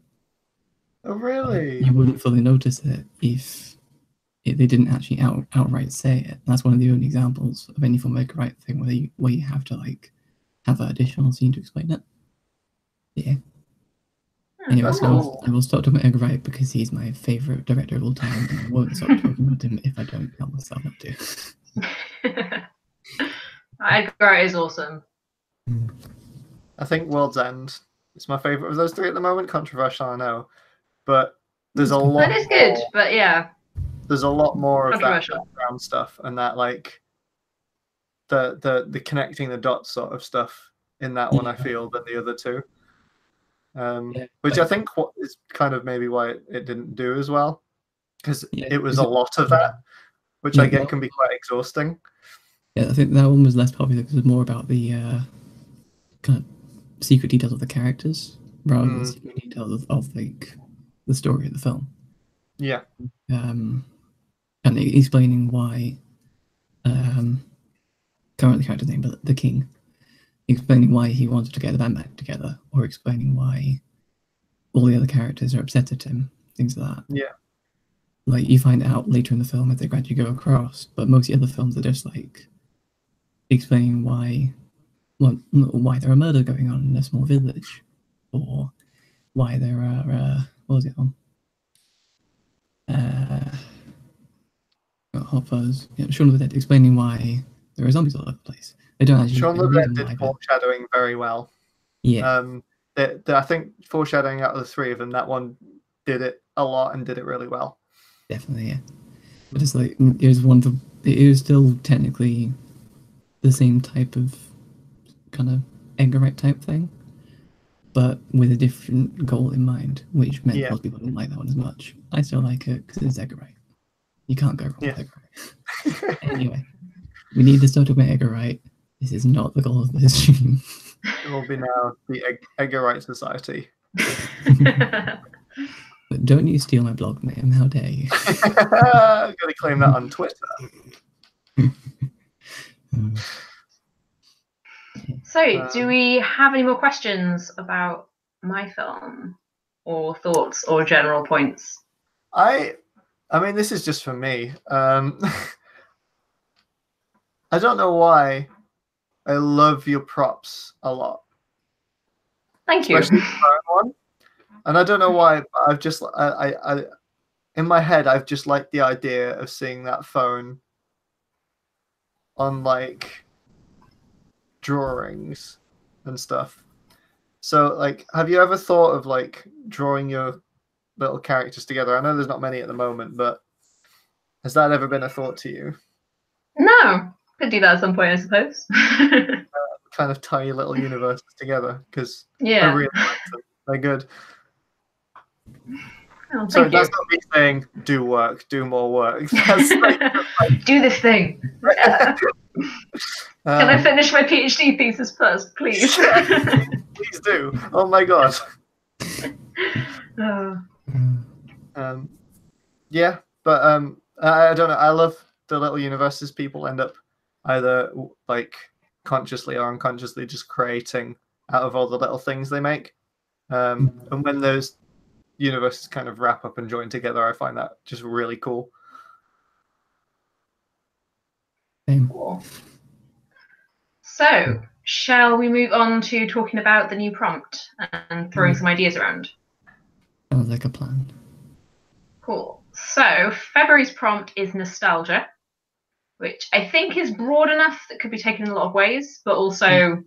Oh really? You wouldn't fully notice it if they didn't actually outright say it. That's one of the only examples of any film Edgar Wright thing where you have to like have an additional scene to explain it. Yeah. Anyway, so I will stop talking about Edgar Wright because he's my favourite director of all time, and I won't stop talking about him if I don't tell myself not to. Edgar Wright is awesome. I think World's End is my favourite of those three at the moment. Controversial, I know, but there's a lot. That is good, but yeah. There's a lot more of that background stuff and that like the connecting the dots sort of stuff in that one, I feel, than the other two. Which I think is kind of maybe why it didn't do as well, because it was a lot of that, which I get can be quite exhausting. Yeah, I think that one was less popular because it was more about the kind of secret details of the characters rather than the secret details of like the story of the film. Yeah. And explaining why, can't remember the character's name, but the king, explaining why he wanted to get the band back together, or explaining why all the other characters are upset at him, things like that. Yeah. Like you find out later in the film as they gradually go across, but most of the other films are just like explaining why there are murder going on in a small village, or why there are what was it on? Hot Fuzz, Shaun of the Dead, explaining why there are zombies all over the place. They don't actually. Shaun of the Dead did foreshadowing very well. Yeah. I think foreshadowing out of the three of them, that one did it a lot and did it really well. Definitely, yeah. But it's like it was still technically the same type of kind of Edgar Wright type thing, but with a different goal in mind, which meant most people didn't like that one as much. I still like it because it's Edgar Wright. You can't go wrong with Edgar Wright. Anyway, we need to start talking about Edgar Wright. This is not the goal of this stream. It will be now the Edgar Wright Society. But don't you steal my blog name? How dare you? I'm going to claim that on Twitter. So, do we have any more questions about my film, or thoughts, or general points? I mean, this is just for me. I don't know why. I love your props a lot. Thank you. Especially the current one. And I don't know why, but I've just I in my head I've just liked the idea of seeing that phone on like drawings and stuff. So like, have you ever thought of like drawing your little characters together? I know there's not many at the moment, but Has that ever been a thought to you? No, could do that at some point, I suppose. Kind of tie your little universes together, because I Yeah. really like them. They're good. Oh, So thank that's you. not me saying do work, do more work. That's like, Do this thing. Can I um, finish my PhD thesis first, please? please do. Oh my god. Oh. Yeah, but I don't know. I love the little universes people end up either like consciously or unconsciously just creating out of all the little things they make. And when those universes kind of wrap up and join together, I find that just really cool. Cool. So, shall we move on to talking about the new prompt and throwing some ideas around? Sounds like a plan. Cool. So, February's prompt is nostalgia, which I think is broad enough that could be taken in a lot of ways, but also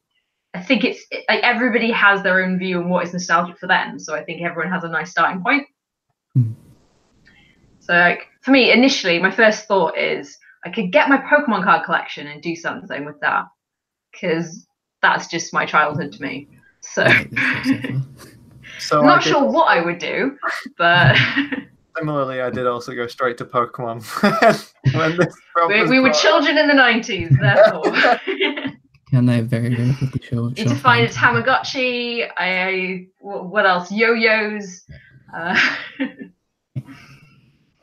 I think it's like everybody has their own view on what is nostalgic for them. So I think everyone has a nice starting point. So, like, for me, initially, my first thought is I could get my Pokemon card collection and do something with that, because that's just my childhood to me. So, So not sure what I would do, but similarly, I did also go straight to Pokemon when this prompt was we were brought children in the 90s, therefore. Can I very, very quickly show? Need to find a Tamagotchi. What else? Yo-yos.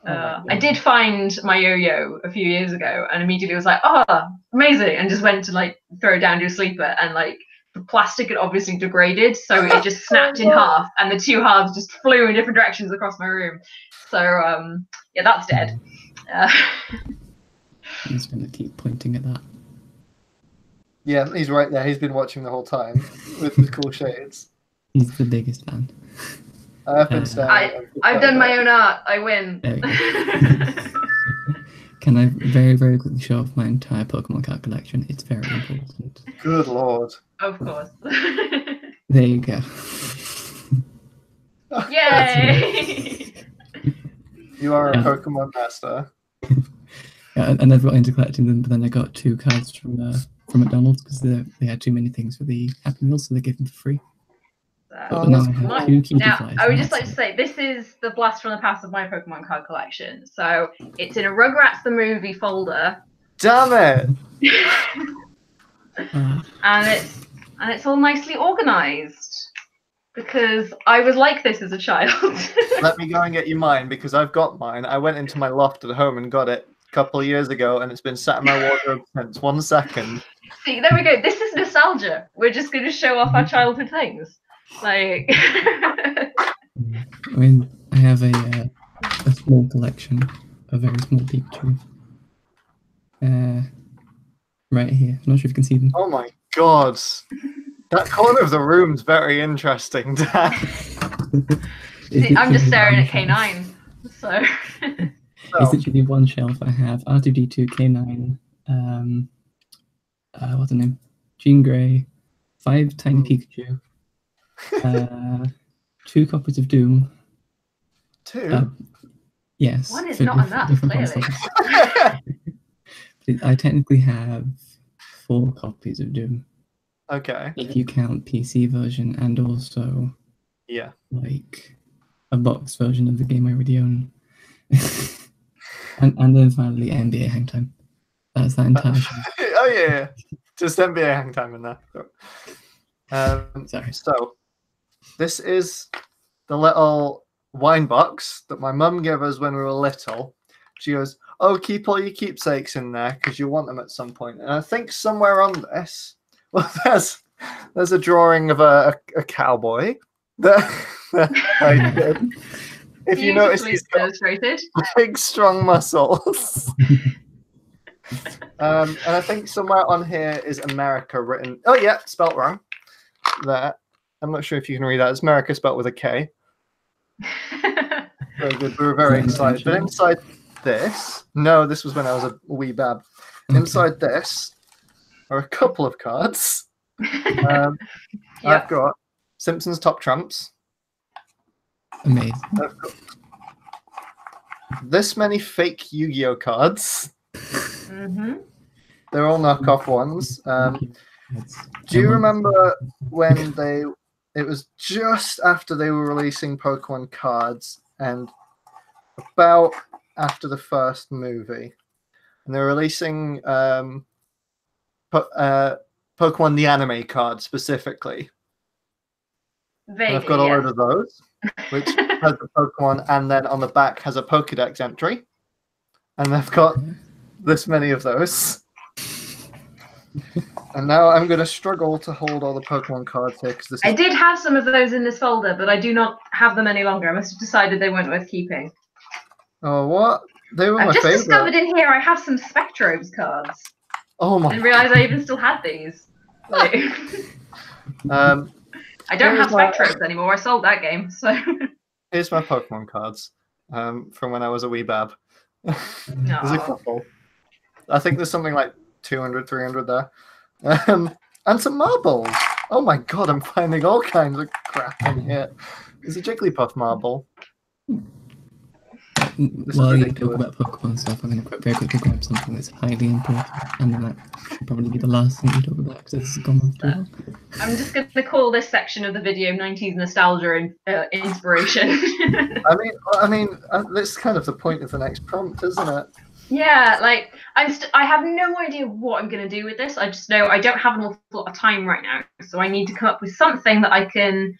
I did find my yo-yo a few years ago, and immediately was like, "Oh, amazing!" and just went to like throw it down to a sleeper, and like the plastic had obviously degraded, so it just snapped in half, and the two halves just flew in different directions across my room. So yeah, that's dead. I'm just gonna keep pointing at that. Yeah, he's right there. He's been watching the whole time with the cool shades. He's the biggest fan. I've been staring. I've done my own art. I win. There we go. Can I very, very quickly show off my entire Pokemon card collection? It's very important. Good lord. Of course. There you go. Yay! You are a Pokemon master. Yeah, I never got into collecting them, but then I got 2 cards from McDonald's because they had too many things for the Happy Meals, so they gave them for free. But now I have 2 Cutie-Flies. I would just like to say, this is the blast from the past of my Pokemon card collection. So it's in a Rugrats the Movie folder. Damn it! And it's all nicely organised. Because I was like this as a child. Let me go and get you mine, because I've got mine. I went into my loft at home and got it a couple of years ago, and it's been sat in my wardrobe since. 1 second. See, there we go. This is nostalgia. We're just going to show off our childhood things. Like, I mean, I have a small collection, a very small Pikachu. Right here. I'm not sure if you can see them. Oh my god. That corner of the room's very interesting, Dan. see, I'm just staring at K9. So. It's literally one shelf. I have R2D2, K9, what's the name? Jean Grey, 5 tiny Pikachu, 2 copies of Doom. 2? Yes. One is not enough, clearly. I technically have 4 copies of Doom. Okay. If you count PC version and also like a box version of the game I already own. and then finally NBA Hang Time. That's that entire Oh yeah. Just NBA Hang Time in there. Sorry. So this is the little wine box that my mum gave us when we were little. She goes, "Oh, keep all your keepsakes in there because you want them at some point." And I think somewhere on this, well, there's a drawing of a cowboy that I did. If you notice, he's got big, strong muscles. And I think somewhere on here is America written. Oh yeah, spelt wrong. There. I'm not sure if you can read that. It's America spelt with a K. Very good. We were very excited. But inside this, no, this was when I was a wee bab. Okay. Inside this are a couple of cards. I've got Simpsons Top Trumps. Amazing. this many fake Yu-Gi-Oh cards. Mm-hmm. They're all knockoff ones. Do you remember when it was just after they were releasing Pokemon cards and about after the first movie, and they're releasing Pokemon the anime card specifically. Vaguely, and I've got a load of those, which has the Pokemon, and then on the back has a Pokedex entry, and I've got this many of those. And now I'm going to struggle to hold all the Pokemon cards here because I did have some of those in this folder, but I do not have them any longer. I must have decided they weren't worth keeping. Oh, what? They were my I've just favorite. discovered in here I have some Spectrobes cards. Oh my! I didn't realize I even still had these. Like, I don't have Spectrobes anymore. I sold that game. So here's my Pokemon cards from when I was a wee bab. There's a couple. I think there's something like 200, 300 there. And some marbles. Oh my god, I'm finding all kinds of crap in here. There's a Jigglypuff marble. While you talk about Pokemon stuff, I'm going to very quickly grab something that's highly important, and then that should probably be the last thing you talk about because this has gone on too long. I'm just going to call this section of the video 90s nostalgia and inspiration. I mean, that's kind of the point of the next prompt, isn't it? Yeah, like I have no idea what I'm going to do with this. I just know I don't have an awful lot of time right now, so I need to come up with something that I can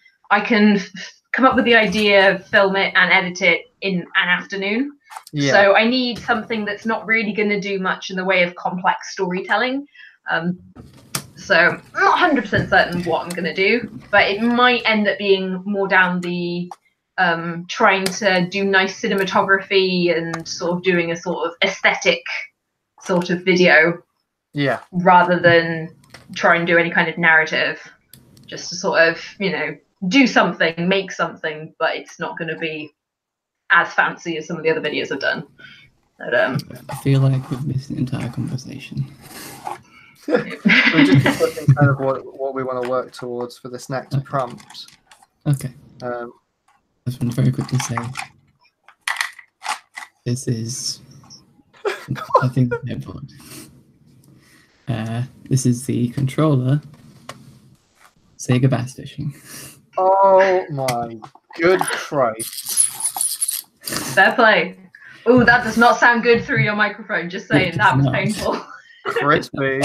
come up with the idea, film it, and edit it in an afternoon. Yeah. So I need something that's not really going to do much in the way of complex storytelling. So I'm not 100% certain what I'm going to do, but it might end up being more down the trying to do nice cinematography and sort of doing a sort of aesthetic sort of video. Yeah. Rather than try and do any kind of narrative. Just to sort of, do something, make something, but it's not going to be as fancy as some of the other videos I've done. But, I feel like we've missed an entire conversation. We're just discussing kind of what we want to work towards for this next prompt. Okay. I just want to very quickly say this is, I think, important. This is the controller Sega Bass Fishing. Oh my good Christ. Fair play. Oh, that does not sound good through your microphone, just saying. That was painful. Crispy.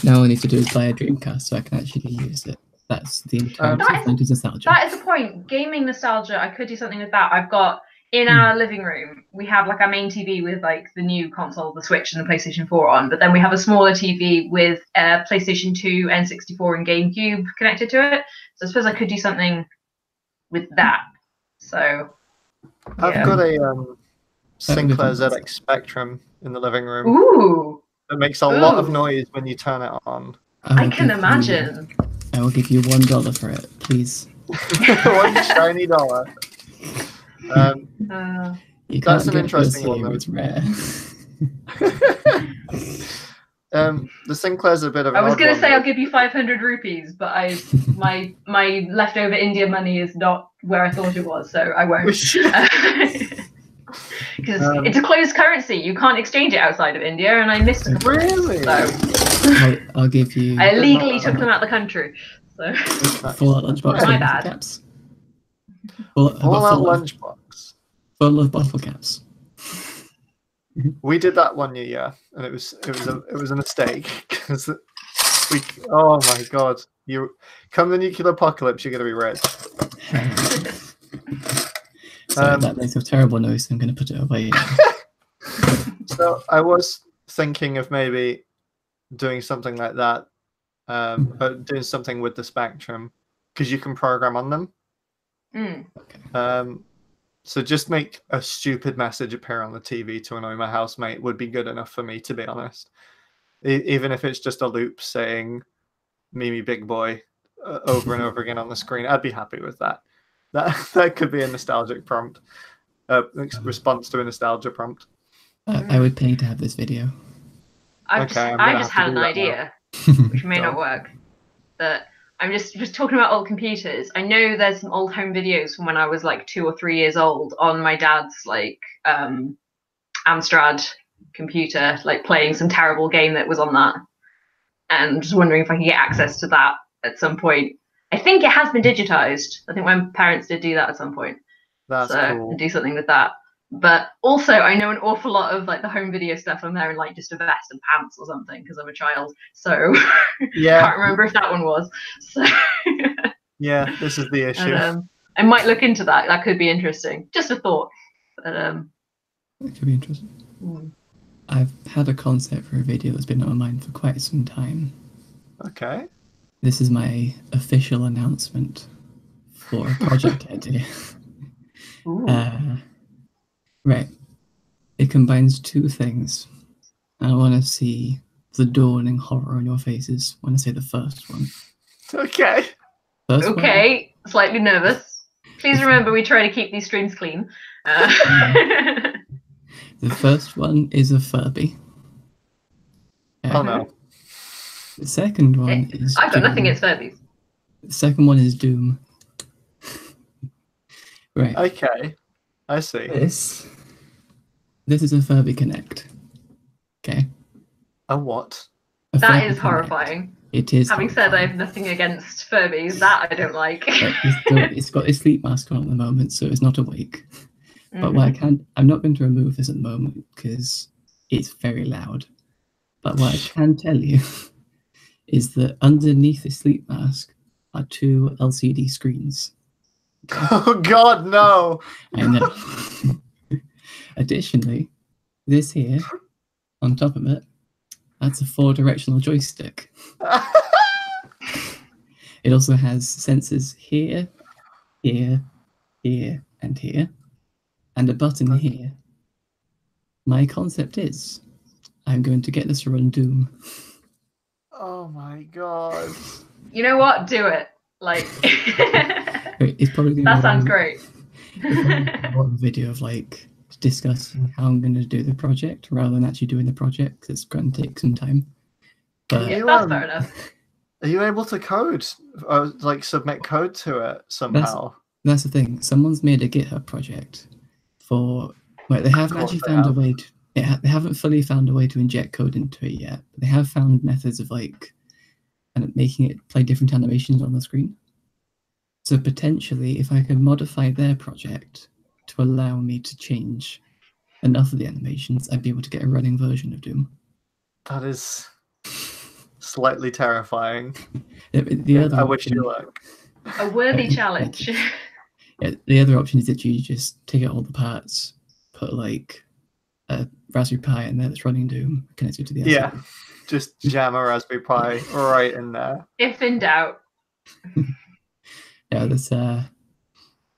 Now all I need to do is buy a Dreamcast so I can actually use it. That's the entire nostalgia. That is the point. Gaming nostalgia, I could do something with that. I've got, in our living room, we have like our main TV with like the new console, the Switch and the PlayStation 4 on, but then we have a smaller TV with PlayStation 2, N64 and GameCube connected to it. So I suppose I could do something with that. So I've got a Sinclair ZX Spectrum in the living room. Ooh. It makes a lot of noise when you turn it on. I can imagine. I will give you $1 for it, please. One shiny dollar. That's an interesting one. It's rare. The Sinclair's a bit of. I was going to say I'll give you 500 rupees, but my leftover India money is not where I thought it was, so I won't. Because it's a closed currency, you can't exchange it outside of India, and I missed it. Really? So I'll give you. I illegally took them out of the country. So full lunchbox. My bad. Caps. Full lunchbox. Full of bottle caps. We did that one year, and it was a mistake because oh my god, come the nuclear apocalypse, you're gonna be rich. Sorry, that makes a terrible noise. I'm gonna put it away. So I was thinking of maybe doing something like that, doing something with the Spectrum because you can program on them. Okay. So just make a stupid message appear on the TV to annoy my housemate would be good enough for me, to be honest. Even if it's just a loop saying "Mimi Big Boy" over and over again on the screen, I'd be happy with that. That could be a nostalgic prompt, response to a nostalgia prompt. I would pay to have this video. I just had an idea, which may not work. But I'm just talking about old computers. I know there's some old home videos from when I was like 2 or 3 years old on my dad's like Amstrad computer, like playing some terrible game that was on that. And just wondering if I could get access to that at some point. I think it has been digitized. I think my parents did do that at some point. That's cool. Do something with that. But also, I know an awful lot of like the home video stuff. I'm there in like just a vest and pants or something because I'm a child. So Yeah. can't remember if that one was. So yeah, this is the issue. And, I might look into that. That could be interesting. Just a thought. But It could be interesting. I've had a concept for a video that's been on my mind for quite some time. Okay. This is my official announcement for a project idea. Right. It combines two things. I want to see the dawning horror on your faces when I say the first one. Okay. First okay. One, slightly nervous. Please remember we try to keep these streams clean. The first one is a Furby. Oh no. The second one is I've got nothing against Furbies. The second one is Doom. Right. Okay. I see. This is a Furby Connect. Okay. A what? That is horrifying. It is. Having said I have nothing against Furbies, that I don't like. It's got a sleep mask on at the moment, so it's not awake. But what I'm not going to remove this at the moment because it's very loud. But what I can tell you is that underneath the sleep mask are 2 LCD screens. Oh God, no! I know. Additionally, this here, on top of it, that's a 4-directional joystick. It also has sensors here, here, here, and here, and a button here. My concept is, I'm going to get this to run Doom. Oh my God. You know what? Do it. Like, it's probably that sounds great. A video of like discussing how I'm going to do the project rather than actually doing the project because it's going to take some time. But yeah, that's fair enough. Are you able to code, like submit code to it somehow? That's the thing. Someone's made a GitHub project for. Well, they haven't actually found a way to. They haven't fully found a way to inject code into it yet. But they have found methods of like, and making it play different animations on the screen. So potentially, if I could modify their project to allow me to change enough of the animations, I'd be able to get a running version of Doom. That is slightly terrifying. I wish you luck. A worthy challenge. Yeah, the other option is that you just take out all the parts, put like a Raspberry Pi in there that's running Doom, connect it to the LCD. Yeah, just jam a Raspberry Pi right in there. If in doubt. Yeah, that's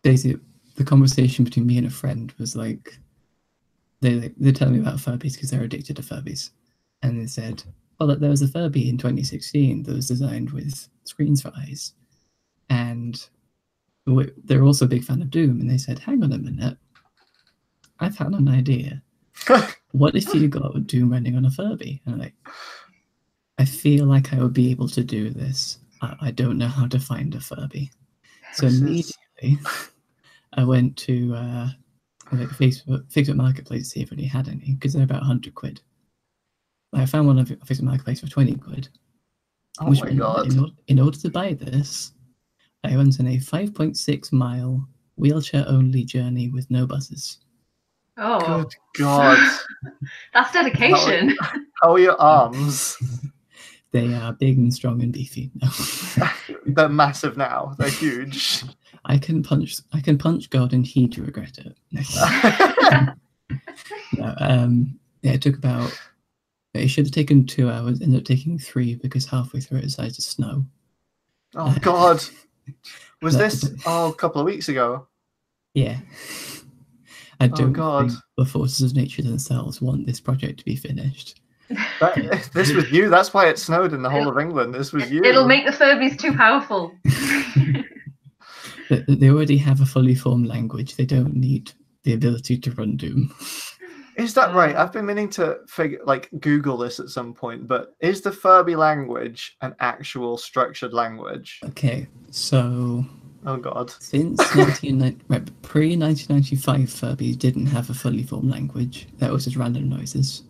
basically the conversation between me and a friend was like, they're telling me about Furbies because they're addicted to Furbies, and they said, well, there was a Furby in 2016 that was designed with screens for eyes, and they're also a big fan of Doom, and they said, hang on a minute, I've had an idea. What if you got Doom running on a Furby? And I'm like, I feel like I would be able to do this. I don't know how to find a Furby. So immediately, I went to like Facebook Marketplace to see if anybody had any, because they're about 100 quid. I found one on Facebook Marketplace for 20 quid. Oh my God. In order to buy this, I went on a 5.6 mile wheelchair-only journey with no buses. Oh. Good God. That's dedication. How are your arms? They are big and strong and beefy. No. They're massive now. They're huge. I can punch God and he'd regret it. No, yeah, it took about. It should have taken 2 hours. Ended up taking 3 because halfway through it decided to snow. Oh God! Was this a couple of weeks ago? Yeah. I don't think the forces of nature themselves want this project to be finished. This was you. That's why it snowed in the whole of England. This was you. It'll make the Furbies too powerful. They already have a fully formed language. They don't need the ability to run Doom. Is that right? I've been meaning to Google this at some point, but is the Furby language an actual structured language? Okay, so Oh god. since pre-1995, Furby didn't have a fully formed language. That was just random noises.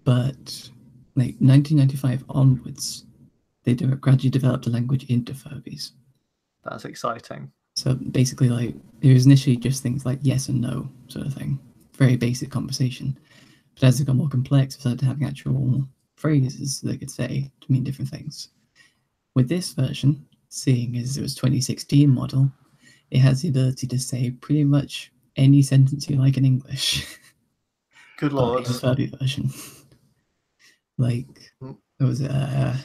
But like 1995 onwards, they gradually developed a language into Furbies. That's exciting. So basically, like, it was initially just things like yes and no sort of thing. Very basic conversation. But as it got more complex, we started having actual phrases they could say to mean different things. With this version, seeing as it was 2016 model, it has the ability to say pretty much any sentence you like in English. Good lord. The Furby version. Like, it was yeah,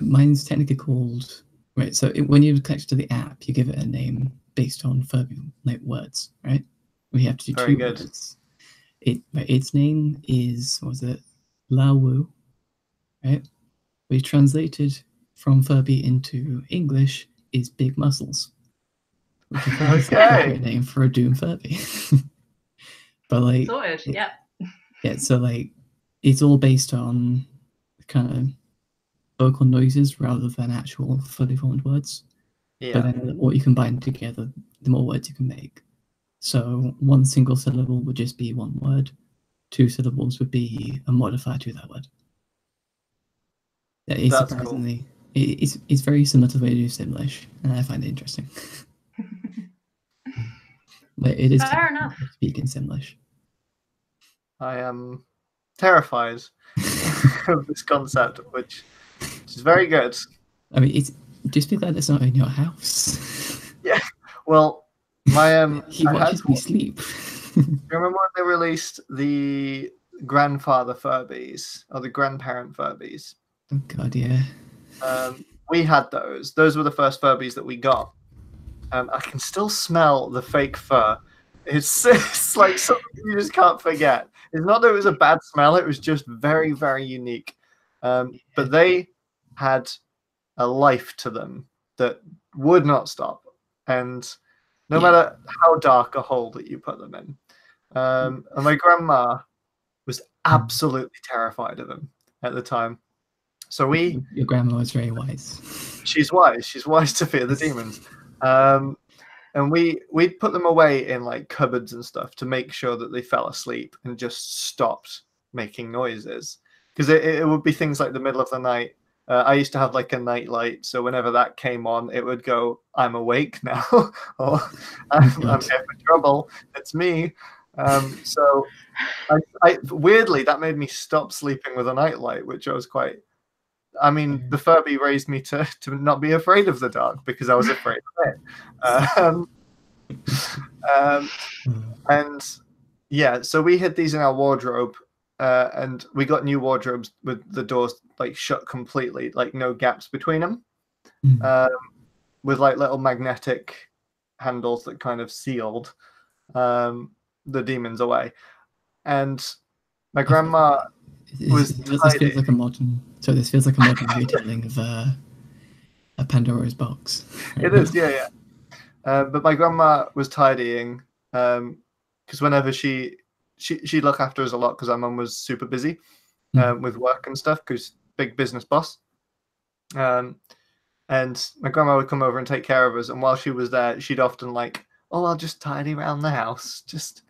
mine's technically called right. So when you connect to the app, you give it a name based on Furby like words, right? We have to do Very two good. words. Its name is, what was it, Lao Wu, right? We translated from Furby into English is Big Muscles, which is the appropriate name for a Doom Furby. But like, Sorted, yeah. Yeah, so like, it's all based on kind of vocal noises rather than actual fully formed words. Yeah. But then what you combine together, the more words you can make. So one single syllable would just be one word. 2 syllables would be a modifier to that word. It's That's surprisingly, cool. It's very similar to the way you do Simlish, and I find it interesting. But it is fair enough. Speak in Simlish. I am terrified of this concept, which is very good. I mean, it's just be glad it's not in your house. Yeah. Well, my he watches me sleep. Do you remember when they released the grandfather Furbies or the grandparent Furbies? Oh god, yeah. We had those. Those were the first Furbies that we got. I can still smell the fake fur. It's like something you just can't forget. It's not that it was a bad smell. It was just very, very unique. But they had a life to them that would not stop. And no matter how dark a hole that you put them in. And my grandma was absolutely terrified of them at the time. So Your grandma was very wise. She's wise. She's wise to fear the demons. And we'd put them away in like cupboards and stuff to make sure that they fell asleep and just stopped making noises. Because it would be things like the middle of the night. I used to have like a night light, so whenever that came on, it would go, "I'm awake now," or "I'm here for trouble. It's me." So I weirdly that made me stop sleeping with a nightlight, which I was quite. I mean, the Furby raised me to not be afraid of the dark because I was afraid of it. And yeah, so we hid these in our wardrobe, and we got new wardrobes with the doors like shut completely, like no gaps between them, with like little magnetic handles that kind of sealed the demons away. And my grandma was this feels like a modern. So this feels like a modern retelling of a Pandora's box. It is, yeah. But my grandma was tidying because whenever she'd look after us a lot because our mum was super busy with work and stuff because big business boss. And my grandma would come over and take care of us. And while she was there, she'd often like, "Oh, I'll just tidy around the house. Just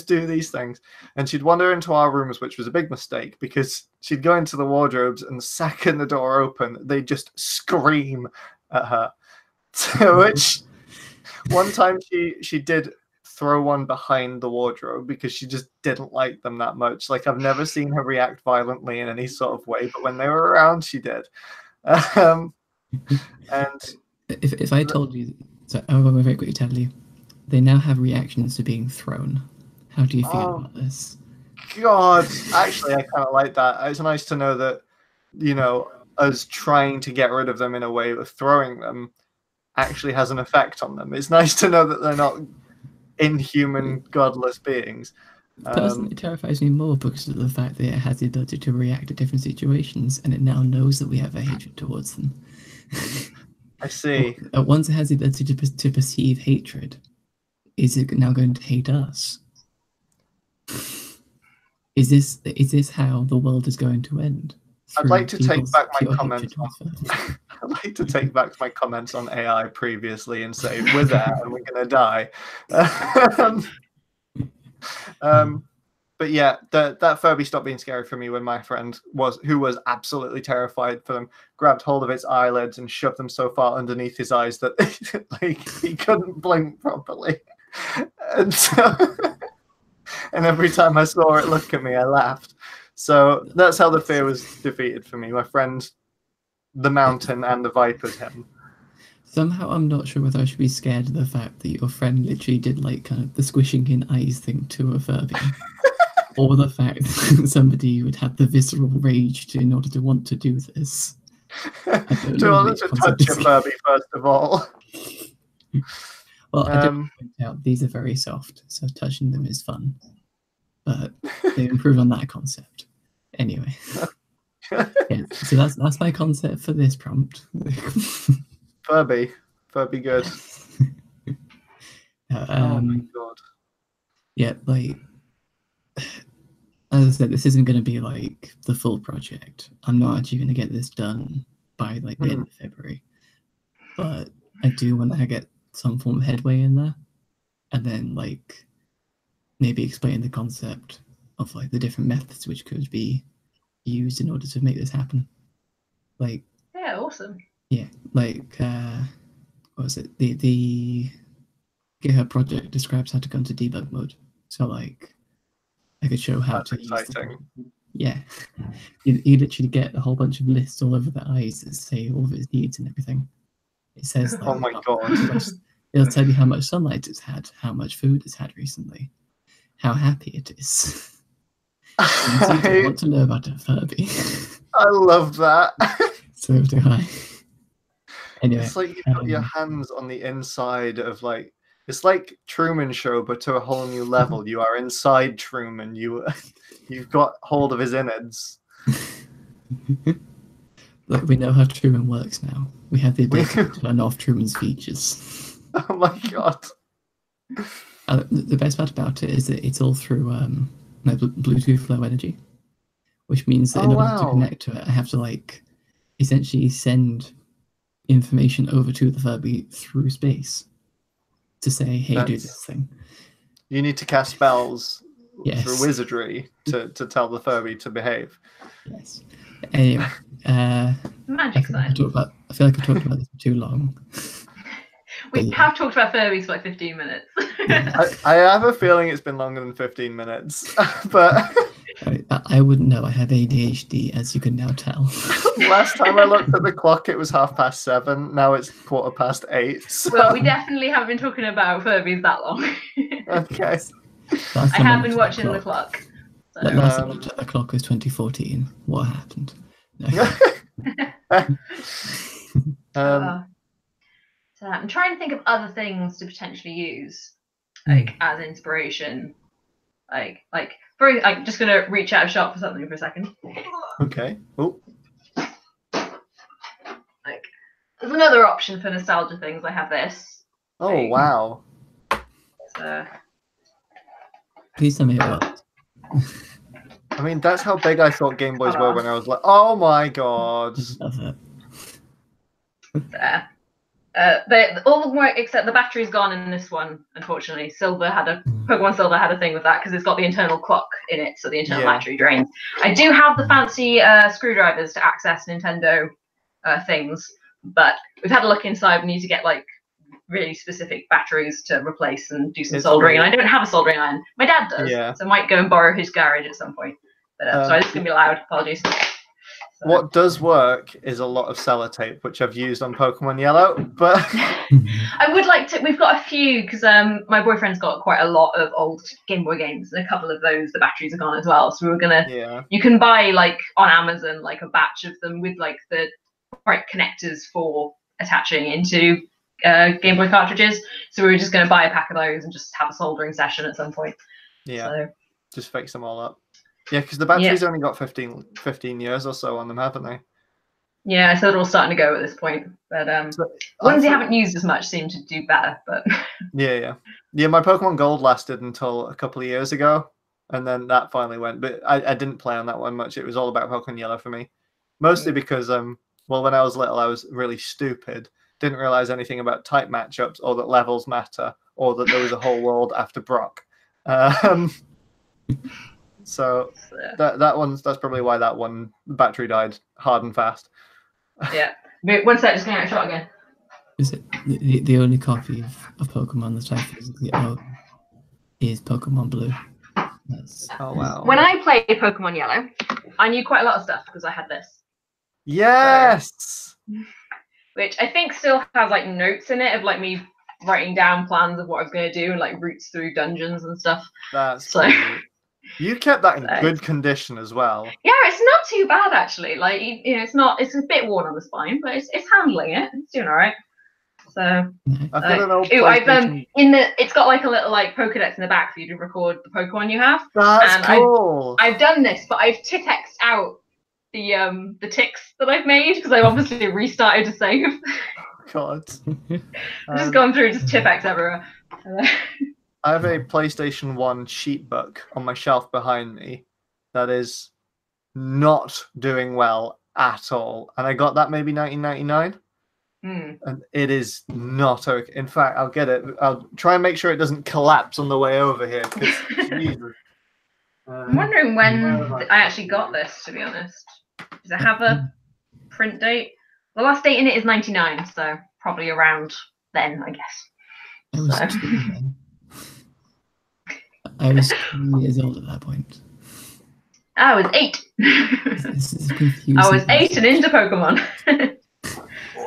do these things." And she'd wander into our rooms, which was a big mistake because she'd go into the wardrobes and the second the door opened, they'd just scream at her. To which one time she did throw one behind the wardrobe because she just didn't like them that much. Like I've never seen her react violently in any sort of way, but when they were around, she did. And if I told you, so I will very quickly tell you, they now have reactions to being thrown. How do you feel about this? God, actually, I kind of like that. It's nice to know that, us trying to get rid of them in a way of throwing them actually has an effect on them. It's nice to know that they're not inhuman, godless beings. Personally, it terrifies me more because of the fact that it has the ability to react to different situations, and it now knows that we have a hatred towards them. I see. Once it has the ability to perceive hatred, is it now going to hate us? Is this how the world is going to end? I'd like to take back my pure comments. hatred towards Furbies? I'd like to take back my comments on AI previously and say we're there and we're gonna die. But yeah, that Furby stopped being scary for me when my friend who was absolutely terrified for them, grabbed hold of its eyelids and shoved them so far underneath his eyes that like he couldn't blink properly. And so, and every time I saw it look at me, I laughed. So that's how the fear was defeated for me. My friend, the mountain, and the vipers him. Somehow I'm not sure whether I should be scared of the fact that your friend literally did like kind of the squishing in eyes thing to a Furby. Or the fact that somebody would have the visceral rage in order to want to do this. To want to touch a Furby, first of all. Well, I do point out these are very soft, so touching them is fun. But they improve on that concept. Anyway. Yeah, so that's my concept for this prompt. Furby good. Oh my god. Yeah, like, as I said, this isn't going to be like the full project. I'm not actually going to get this done by like the end of February, but I do want to get some form of headway in there, and then like maybe explain the concept of like the different methods which could be used in order to make this happen. Like, yeah, awesome. Yeah, like what was it? The GitHub project describes how to go into debug mode. So like, I could show how to use exciting. Yeah, you literally get a whole bunch of lists all over the eyes that say all of its needs and everything. It says, like, oh my god, it'll tell you how much sunlight it's had, how much food it's had recently, how happy it is. I want to know about a Furby. I love that. So do I. Anyway, it's like you've got your hands on the inside of like, it's like Truman Show, but to a whole new level. You are inside Truman. You've got hold of his innards. Look, we know how Truman works now. We have the ability to turn off Truman's features. Oh my god. The best part about it is that it's all through Bluetooth Low Energy, which means that in order to connect to it, I have to like essentially send information over to the Furby through space to say, hey, do this thing. You need to cast spells yes. through wizardry to tell the Furby to behave. Yes. Anyway, magic science. I feel like I've talked about this for too long. We have talked about Furbies for like 15 minutes. I have a feeling it's been longer than 15 minutes, but I wouldn't know. I have ADHD, as you can now tell. Last time I looked at the clock, it was 7:30. Now it's 8:15. So. Well, we definitely haven't been talking about Furbies that long. Okay. I have been watching the clock. So. Last time I looked at the clock was 2014. What happened? No. So I'm trying to think of other things to potentially use, like as inspiration. I'm just gonna reach out a shop for something for a second. Okay. Oh. Like, there's another option for nostalgia things. I have this. Oh wow. Please tell me it works. I mean, that's how big I thought Game Boys were when I was like, oh my god. Love it. There. They all work except the battery's gone in this one, unfortunately. Pokemon Silver had a thing with that because it's got the internal clock in it, so the internal battery drains. I do have the fancy screwdrivers to access Nintendo things, but we've had a look inside. We need to get like really specific batteries to replace and do some soldering. And I don't have a soldering iron. My dad does, so I might go and borrow his garage at some point. But sorry, this is gonna be loud. Apologies. So. What does work is a lot of sellotape, which I've used on Pokemon Yellow, but I would like to. We've got a few because my boyfriend's got quite a lot of old Game Boy games, and a couple of those the batteries are gone as well. So we were gonna. Yeah. You can buy like on Amazon like a batch of them with like the right connectors for attaching into Game Boy cartridges. So we were just gonna buy a pack of those and just have a soldering session at some point. Yeah. So. Just fix them all up. Yeah, because the batteries only got 15 years or so on them, haven't they? Yeah, so they're all starting to go at this point. But ones you haven't used as much seem to do better. But yeah, my Pokemon Gold lasted until a couple of years ago, and then that finally went. But I didn't play on that one much. It was all about Pokemon Yellow for me, mostly because well, when I was little, I was really stupid. Didn't realize anything about type matchups or that levels matter or that there was a whole world after Brock. So that's probably why that one battery died hard and fast. Yeah. Wait, one sec, just going out a shot again. Is it the only copy of Pokemon that I physically own is Pokemon Blue? Oh wow. When I played Pokemon Yellow, I knew quite a lot of stuff because I had this. Yes. Which I think still has like notes in it of like me writing down plans of what I was going to do and like routes through dungeons and stuff. That's so. Cool. You kept that in good condition as well. Yeah, it's not too bad actually. Like it's not. It's a bit worn on the spine, but it's handling it. It's doing all right. So I've got an old it's got like a little like Pokedex in the back for you to record the Pokemon you have. That's cool. I've done this, but I've Tipexed out the ticks that I've made because I've obviously restarted to save. God. I've just gone through just Tipex everywhere. I have a PlayStation 1 sheet book on my shelf behind me that is not doing well at all. And I got that maybe 1999. And it is not okay. In fact, I'll get it. I'll try and make sure it doesn't collapse on the way over here. I'm wondering when I actually got this, to be honest. Does it have a print date? The last date in it is 99, so probably around then, I guess. I was 2 years old at that point. I was 8. This is confusing. I was 8 and into Pokemon.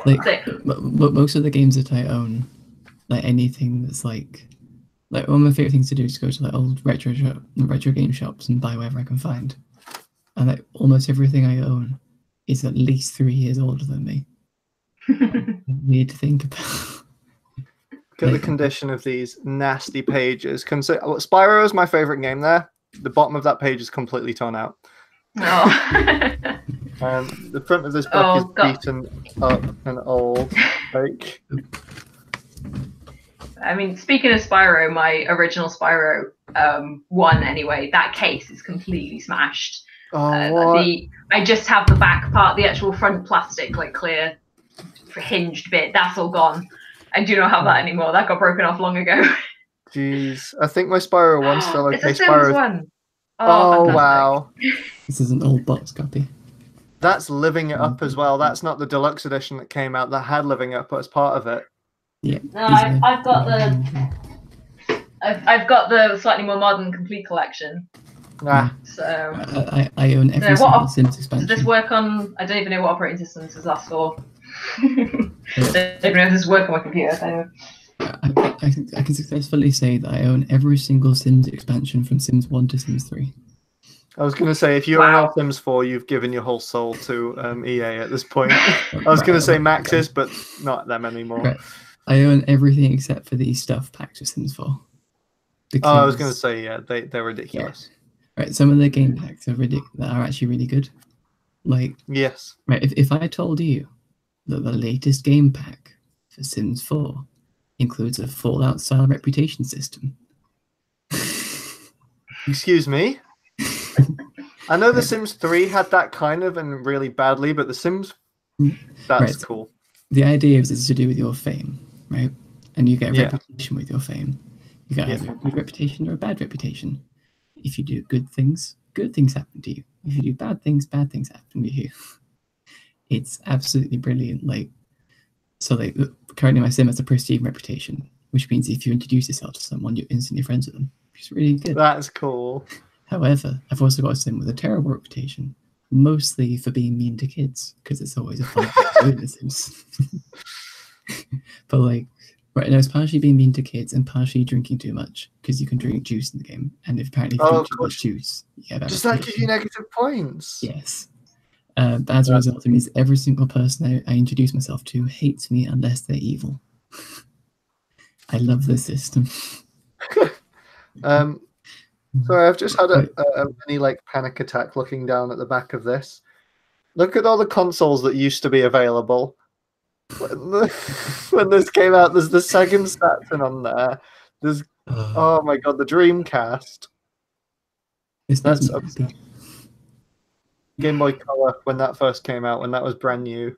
Most of the games that I own, like anything that's like one of my favorite things to do is go to like old retro game shops and buy whatever I can find. And like almost everything I own is at least 3 years older than me. Weird to think about. Look at the condition of these nasty pages. Spyro is my favorite game there. The bottom of that page is completely torn out. Oh. The front of this book is beaten up and old. Like, I mean, speaking of Spyro, my original Spyro 1 anyway, that case is completely smashed. I just have the back part, the actual front plastic, like clear hinged bit. That's all gone. I do not have that anymore. That got broken off long ago. Jeez, I think my Spyro 1's still okay. It's a Sims 1. Oh wow. This is an old box copy. That's Living It Up as well. That's not the deluxe edition that came out that had Living It Up as part of it. Yeah. No, I've got the slightly more modern complete collection. So I own every single Sims expansion. Does this work on? I don't even know what operating system this is last for. I don't even know if this works on my computer. So. I can successfully say that I own every single Sims expansion from Sims 1 to Sims 3. I was going to say, if you own Sims 4, you've given your whole soul to EA at this point. I was going to say Maxis, but not them anymore. Right. I own everything except for the stuff packs of Sims 4. I was going to say, yeah, they're ridiculous. Yeah. Right, some of the game packs are that are actually really good. Like, yes. Right, if I told you that the latest game pack for Sims 4 includes a Fallout style reputation system. Excuse me? I know The Sims 3 had that kind of and really badly, but The Sims, that's cool. The idea is to do with your fame, right? And you get a reputation with your fame. You get either a good reputation or a bad reputation. If you do good things happen to you. If you do bad things happen to you. It's absolutely brilliant. Currently my sim has a pristine reputation, which means if you introduce yourself to someone, you're instantly friends with them, which is really good. That's cool. However, I've also got a sim with a terrible reputation, mostly for being mean to kids, because it's always a fun thing to do in The Sims. But it's partially being mean to kids and partially drinking too much, because you can drink juice in the game, and if you drink too much juice, does that give you negative points? Yes. But as a result, it means every single person I introduce myself to hates me unless they're evil. I love this system. Sorry, I've just had a mini panic attack looking down at the back of this. Look at all the consoles that used to be available. When this came out, there's the Sega Saturn on there. There's oh my god, the Dreamcast. That's Game Boy Color when that first came out, when that was brand new.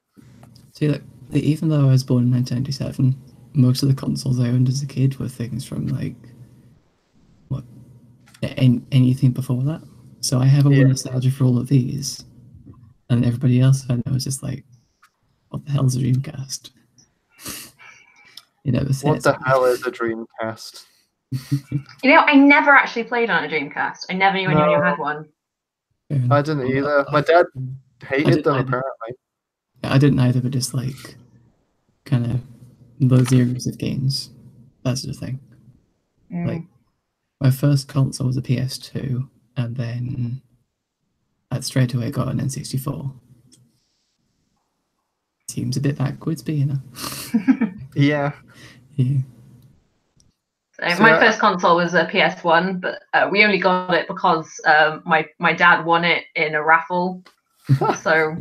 See, like, even though I was born in 1997, most of the consoles I owned as a kid were things from like anything before that. So I have a lot of nostalgia for all of these, and everybody else I know is just like, what the hell's a Dreamcast? You know, what the hell is a Dreamcast? You know, I never actually played on a Dreamcast. I never knew anyone who had one. I didn't either. My dad hated them, apparently. I didn't either, but just like kind of those eras of games, that sort of thing. Like my first console was a PS2, and then I straight away got an N64. Seems a bit backwards, but you know. Yeah. So my first console was a PS1, but we only got it because my dad won it in a raffle. So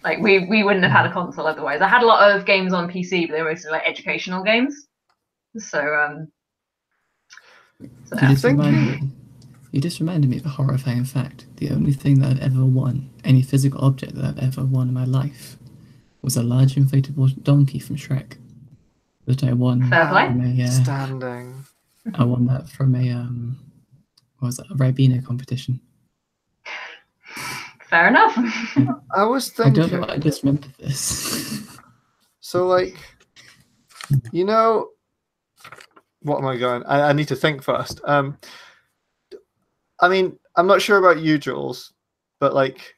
like we wouldn't have had a console otherwise. I had a lot of games on PC, but they were mostly like educational games. So you just reminded me of a horrifying fact. The only thing that I've ever won, any physical object that I've ever won in my life, was a large inflatable donkey from Shrek that I won. Standing. I won that from a what was that, a Ribena competition. Fair enough. I was thinking. I don't know. I just remembered this. So, like, you know, what am I going? I need to think first. I mean, I'm not sure about you, Jules, but like,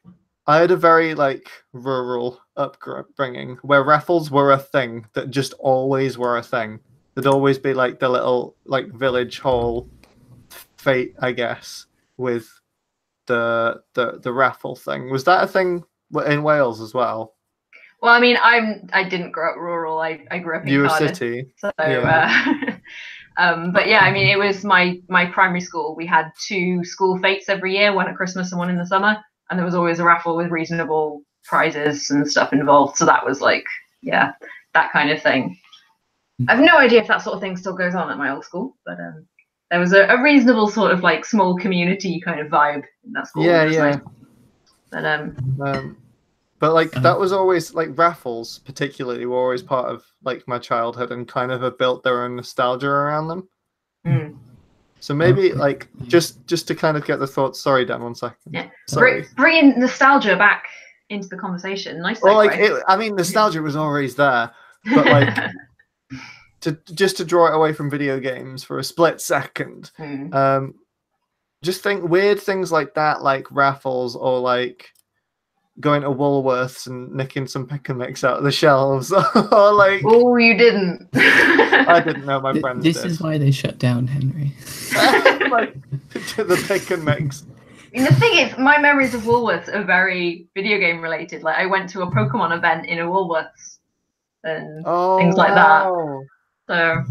I had a very like rural upbringing where raffles were a thing that just always were a thing. There'd always be like the little like village hall fete, I guess, with the raffle thing. Was that a thing in Wales as well? Well, I mean, I didn't grow up rural. I grew up in Cardiff, city. So, yeah. But yeah, I mean, it was my primary school. We had 2 school fetes every year, one at Christmas and one in the summer, and there was always a raffle with reasonable prizes and stuff involved. So that was like, yeah, that kind of thing. I have no idea if that sort of thing still goes on at my old school, but there was a reasonable sort of like small community kind of vibe in that school. Yeah. But but like that was always like raffles, particularly, were always part of like my childhood and kind of have built their own nostalgia around them. So maybe like just to kind of get the thoughts. Sorry, Dan, 1 second. Yeah, sorry. Bringing nostalgia back into the conversation. Nice. Well, like I mean, nostalgia was always there, but like to draw it away from video games for a split second. Just think weird things like that, like raffles or like going to Woolworths and nicking some pick and mix out of the shelves, or like. Oh, you didn't. I didn't know my friends This did. is why they shut down, Henry. Like the pick and mix. And the thing is, my memories of Woolworths are very video game related. Like I went to a Pokemon event in a Woolworths and things like that. So.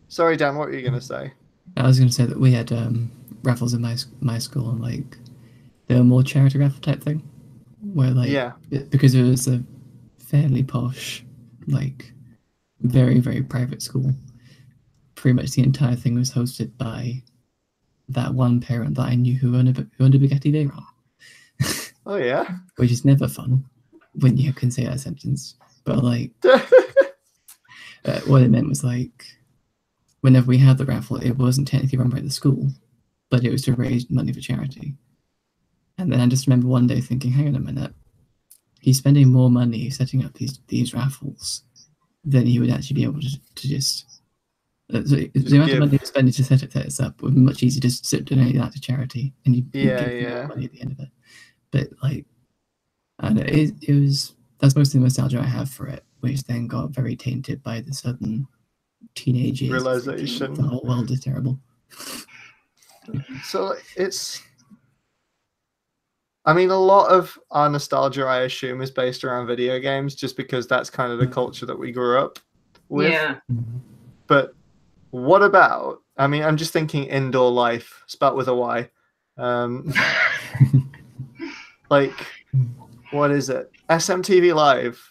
Sorry, Dan. What were you gonna say? I was gonna say that we had raffles in my school, and like they were more charity raffle type thing, where like because it was a fairly posh, like very very private school. Pretty much the entire thing was hosted by that one parent that I knew who owned a Bugatti Veyron. Oh yeah, which is never fun when you can say that sentence. But like, what it meant was like, whenever we had the raffle, it wasn't technically run by the school, but it was to raise money for charity. And then I just remember one day thinking, hang on a minute, he's spending more money setting up these raffles than he would actually be able to just. The amount of money he's spending to set this up would be much easier to donate that to charity, and you give more money at the end of it. But like, I don't know, that's mostly the nostalgia I have for it, which then got very tainted by the sudden teenage realization the whole world is terrible. So I mean, a lot of our nostalgia, I assume, is based around video games, just because that's kind of the culture that we grew up with. Yeah. But what about? I mean, I'm just thinking indoor life, spelt with a Y. Like, what is it? SMTV Live.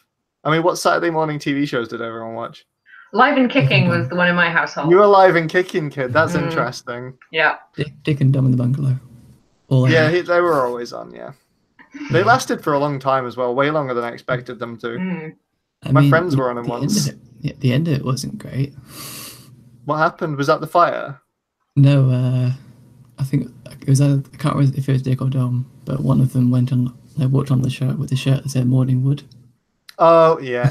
I mean, what Saturday morning TV shows did everyone watch? Live and Kicking was the one in my household. You were Live and Kicking, kid. That's interesting. Yeah. Dick and Dumb in the Bungalow. Yeah, they were always on. Yeah, they lasted for a long time as well, way longer than I expected them to. My friends were on them once. The end of it wasn't great. What happened? Was that the fire? No, I think it was. I can't remember if it was Dick or Dom, but one of them went on. They walked on the show with the shirt that said "Morning Wood." Oh yeah.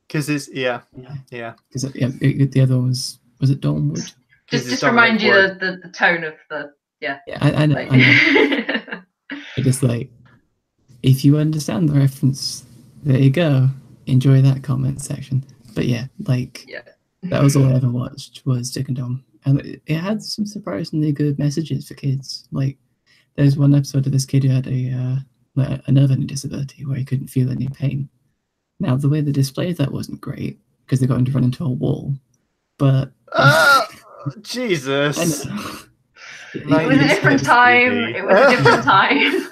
Because it's yeah. Because the other one was it Dawn Wood? Just remind you the tone of the Yeah, I know. I know. But just like, if you understand the reference, there you go. Enjoy that comment section. But yeah, that was all I ever watched was Dick and Dom, and it had some surprisingly good messages for kids. Like, there's one episode of this kid who had a nerve ending disability where he couldn't feel any pain. Now, the way they displayed that wasn't great because they got him to run into a wall. But Jesus, it was a different time. It was a different time.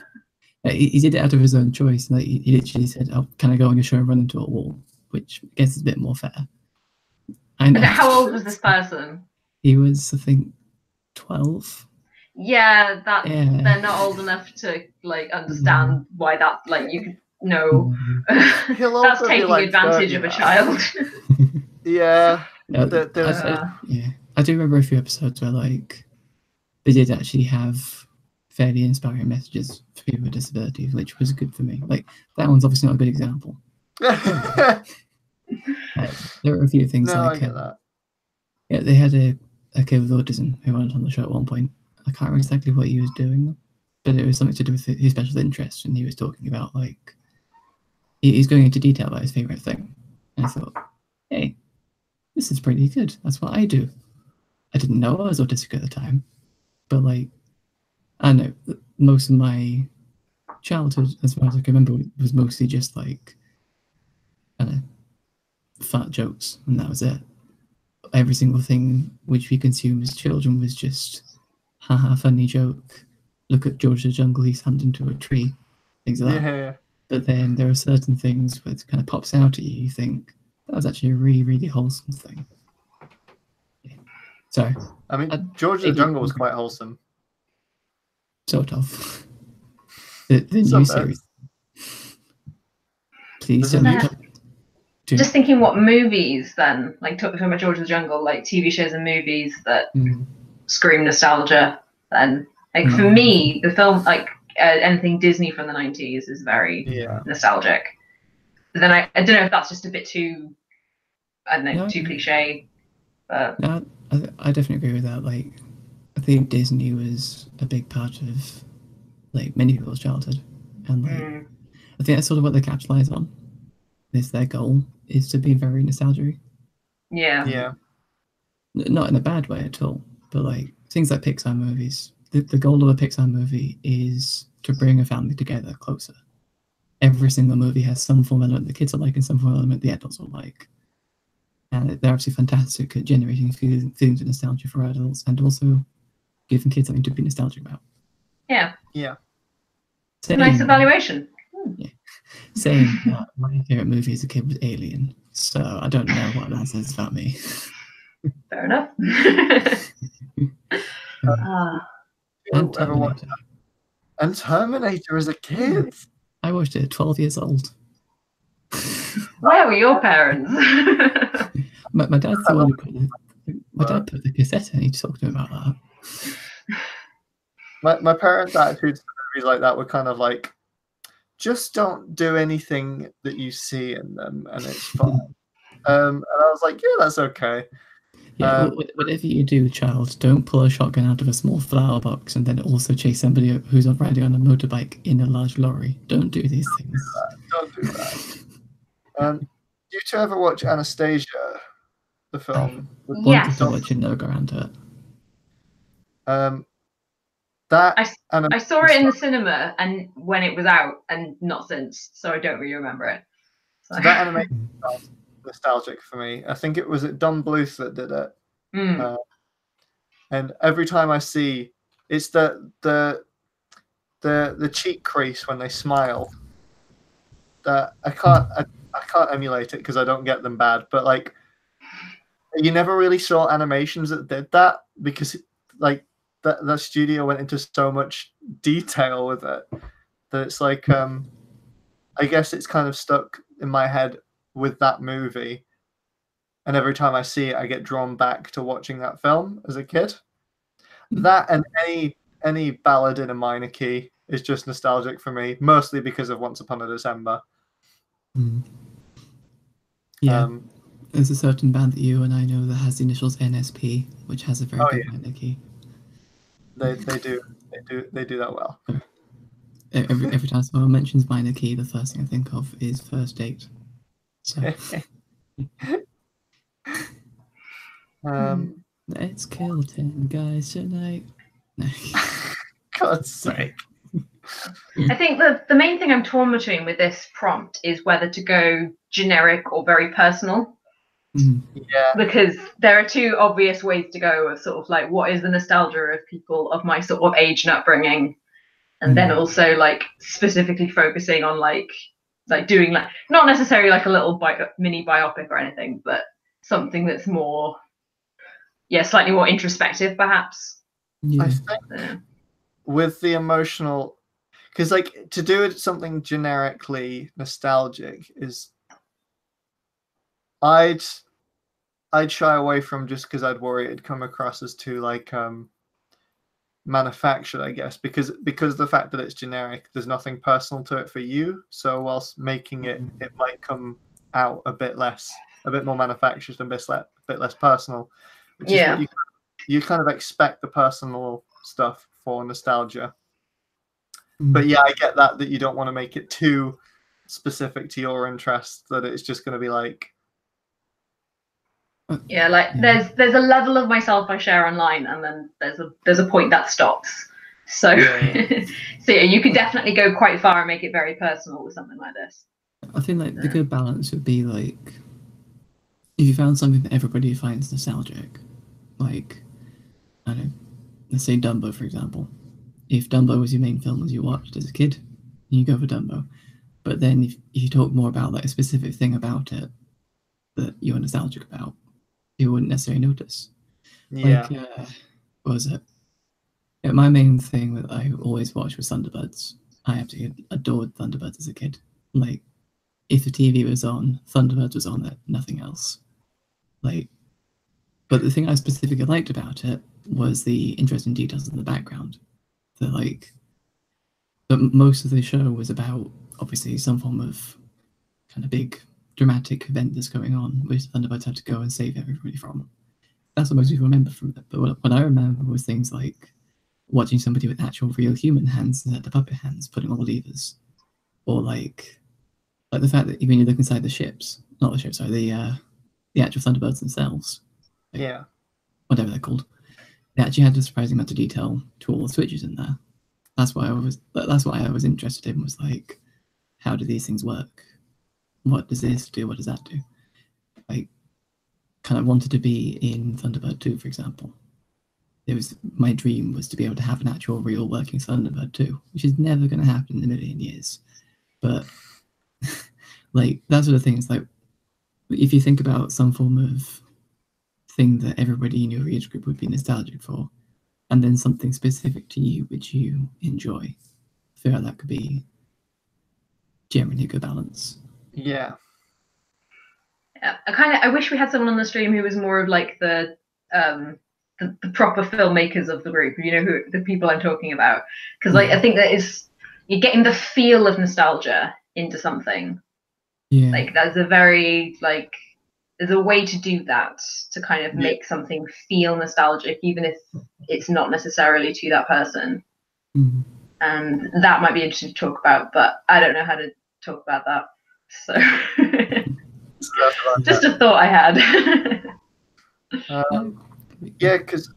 He did it out of his own choice. Like, he literally said, "Oh, can I go on your show and run into a wall?" Which I guess is a bit more fair. I know. How old was this person? He was, I think, 12. Yeah, they're not old enough to understand why that you could know. That's taking advantage of a child. Yeah. No, I do remember a few episodes where they did actually have fairly inspiring messages for people with disabilities, which was good for me. Like, that one's obviously not a good example. There were a few things I get that. Yeah, they had a kid with autism who went on the show at one point. I can't remember exactly what he was doing, but it was something to do with his special interest, and he was talking about he's going into detail about his favorite thing. And I thought, hey, this is pretty good. That's what I do. I didn't know I was autistic at the time, but I know most of my childhood, as far as I can remember, was mostly just fat jokes, and that was it. Every single thing which we consume as children was just, haha, funny joke. Look at George the Jungle, he slammed into a tree. Things like that. Yeah. But then there are certain things where it kind of pops out at you. You think, that was actually a really, really wholesome thing. Yeah. Sorry. I mean, George the Jungle was quite wholesome. Sort of. The new series. Please don't. Just thinking what movies then, talking about George of the Jungle, TV shows and movies that scream nostalgia. Then, for me, the film, anything Disney from the 90s is very nostalgic. But then I don't know if that's just a bit too, too cliche. But no, I definitely agree with that. I think Disney was a big part of many people's childhood, and I think that's sort of what they capitalize on. Is their goal is to be very nostalgic. Yeah. Not in a bad way at all, but things like Pixar movies. The goal of a Pixar movie is to bring a family together closer. Every single movie has some form of element the kids are and some form of element the adults will like. And they're absolutely fantastic at generating feelings of nostalgia for adults and also giving kids something to be nostalgic about. Yeah. Nice evaluation. Yeah. Saying that my favorite movie as a kid was Alien, so I don't know what that says about me. Fair enough. And Terminator as a kid. I watched it at 12 years old. Where were your parents? my dad's the one who put the cassette in. He talked to him about that. My parents' attitudes to movies like that were kind of just don't do anything that you see in them, and it's fine. And I was like, yeah, that's okay. Yeah, whatever you do, child, don't pull a shotgun out of a small flower box and then also chase somebody who's riding on a motorbike in a large lorry. Don't do these things. Don't do that. You two ever watch Anastasia, the film? Wanted to watch it, never got around to it. I saw it in the cinema and when it was out, and not since, so I don't really remember it. So that animation sounds nostalgic for me. I think it was Don Bluth that did it. And every time I see, it's the cheek crease when they smile. That I can't emulate it because I don't get them bad. But you never really saw animations that did that because that studio went into so much detail with it that it's like I guess it's kind of stuck in my head with that movie, and every time I see it I get drawn back to watching that film as a kid. That and any ballad in a minor key is just nostalgic for me, mostly because of Once Upon a December. Yeah, there's a certain band that you and I know that has the initials NSP, which has a very good minor key. They do that well. Every time someone mentions minor key, the first thing I think of is First Date. So let's kill 10 guys tonight. God's sake. I think the main thing I'm torn between with this prompt is whether to go generic or very personal. Yeah. Because there are two obvious ways to go of sort of like what is the nostalgia of people of my sort of age and upbringing, and then also like specifically focusing on like doing like not necessarily like a little mini biopic or anything, but something that's more slightly more introspective perhaps. I think with the emotional, because like to do it something generically nostalgic is I'd shy away from, just because I'd worry it'd come across as too like manufactured, I guess, because the fact that it's generic, there's nothing personal to it for you. So whilst making it might come out a bit more manufactured and a bit less personal, which is what you kind of expect the personal stuff for nostalgia. But yeah, I get that you don't want to make it too specific to your interests, that it's just going to be like there's a level of myself I share online, and then there's a point that stops. So you could definitely go quite far and make it very personal with something like this. I think like the good balance would be like if you found something that everybody finds nostalgic, like I don't know, let's say Dumbo for example. If Dumbo was your main film as you watched as a kid, you go for Dumbo. But then if you talk more about like a specific thing about it that you're nostalgic about, you wouldn't necessarily notice. Yeah. Like, what was it? Yeah, my main thing that I always watched was Thunderbirds. I absolutely adored Thunderbirds as a kid. Like, if the TV was on, Thunderbirds was on it, nothing else. Like, but the thing I specifically liked about it was the interesting details in the background. But most of the show was about obviously some form of kind of big dramatic event that's going on, which Thunderbirds have to go and save everybody from. That's what most people remember from it. But what I remember was things like watching somebody with actual real human hands instead of puppet hands putting all the levers, or like the fact that when you look inside the ships, not the ships, sorry, the actual Thunderbirds themselves, whatever they're called, they actually had a surprising amount of detail to all the switches in there. That's why I was interested in, was like, how do these things work? What does this do? What does that do? Like, kind of wanted to be in Thunderbird 2, for example. My dream was to be able to have an actual real working Thunderbird 2, which is never going to happen in a million years. But like that sort of thing is like, if you think about some form of thing that everybody in your age group would be nostalgic for, and then something specific to you which you enjoy, I feel like that could be generally a good balance. Yeah. I wish we had someone on the stream who was more of like the proper filmmakers of the group, you know, who the people I'm talking about, because like I think you're getting the feel of nostalgia into something. Yeah. Like there's a way to do that, to kind of make something feel nostalgic, even if it's not necessarily to that person. And that might be interesting to talk about, but I don't know how to talk about that. So just a thought I had. Yeah, because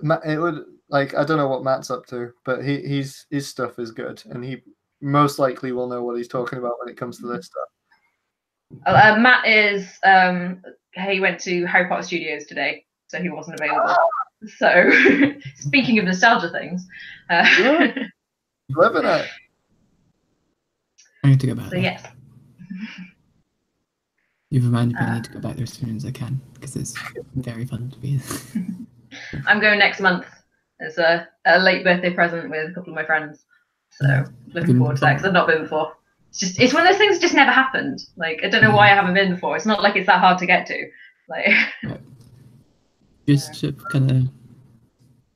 it would, like, I don't know what Matt's up to, but his stuff is good, and he most likely will know what he's talking about when it comes to this stuff. Matt is he went to Harry Potter Studios today, so he wasn't available. So speaking of nostalgia things, living it. I need to go back. So yes. You've reminded me I need to go back there as soon as I can, because it's very fun to be there. I'm going next month, It's a late birthday present with a couple of my friends. So looking forward to that because I've not been before. It's one of those things that just never happened. Like, I don't know why I haven't been before. It's not like it's that hard to get to. Like, just to kind of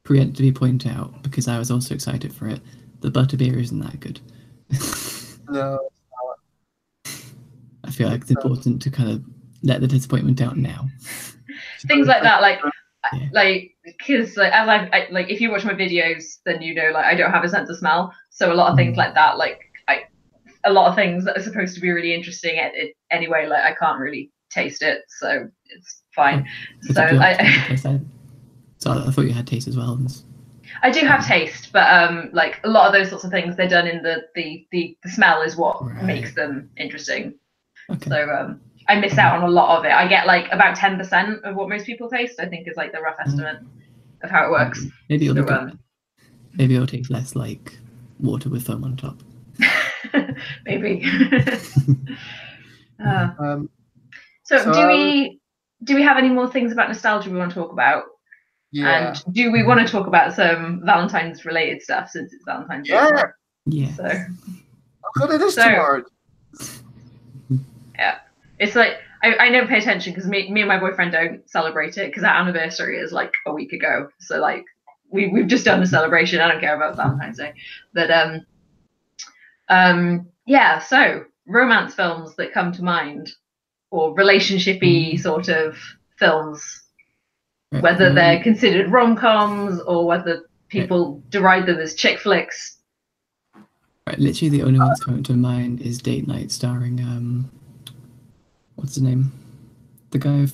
preemptively point out, because I was also excited for it, the butterbeer isn't that good. No. I feel like it's important to kind of let the disappointment out now. Things like that, because as like if you watch my videos, then you know, like, I don't have a sense of smell, so a lot of things like that, like a lot of things that are supposed to be really interesting anyway, like I can't really taste it, so it's fine. So I thought you had taste as well. I do have taste, but like a lot of those sorts of things, they're done in the smell is what makes them interesting. Okay. So I miss out on a lot of it. I get like about 10% of what most people taste, I think, is like the rough estimate of how it works. Maybe it'll taste less like water with foam on top. Maybe. So do we have any more things about nostalgia we want to talk about? Yeah. And do we want to talk about some Valentine's related stuff since it's Valentine's Day tomorrow? Yeah. So it is tomorrow. Yeah. It's like I don't pay attention because me and my boyfriend don't celebrate it because our anniversary is like a week ago. So like we've just done the celebration. I don't care about Valentine's Day. But yeah, so romance films that come to mind, or relationship-y sort of films, whether they're considered rom-coms or whether people deride them as chick flicks. Right, literally the only one that's coming to mind is Date Night, starring what's his name? The guy who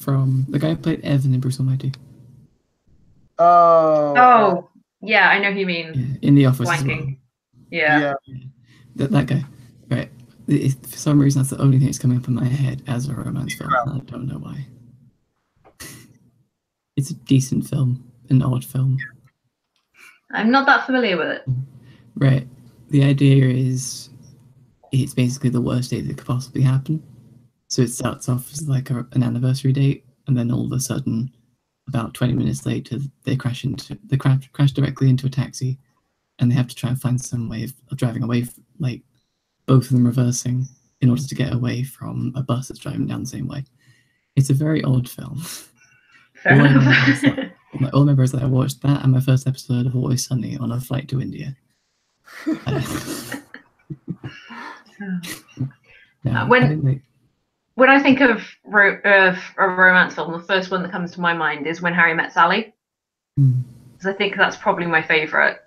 played Evan in Bruce Almighty. Oh, yeah, I know who you mean. Yeah, in The Office as well. Yeah. That guy. Right. For some reason, that's the only thing that's coming up in my head as a romance film. I don't know why. It's a decent film, an odd film. I'm not that familiar with it. Right. The idea is it's basically the worst date that could possibly happen. So it starts off as like an anniversary date, and then all of a sudden, about 20 minutes later, they crash directly into a taxi, and they have to try and find some way of driving away, like both of them reversing in order to get away from a bus that's driving down the same way. It's a very odd film. All I remember is that I watched that and my first episode of Always Sunny on a flight to India. When I think of a romance film, the first one that comes to my mind is When Harry Met Sally, because I think that's probably my favourite.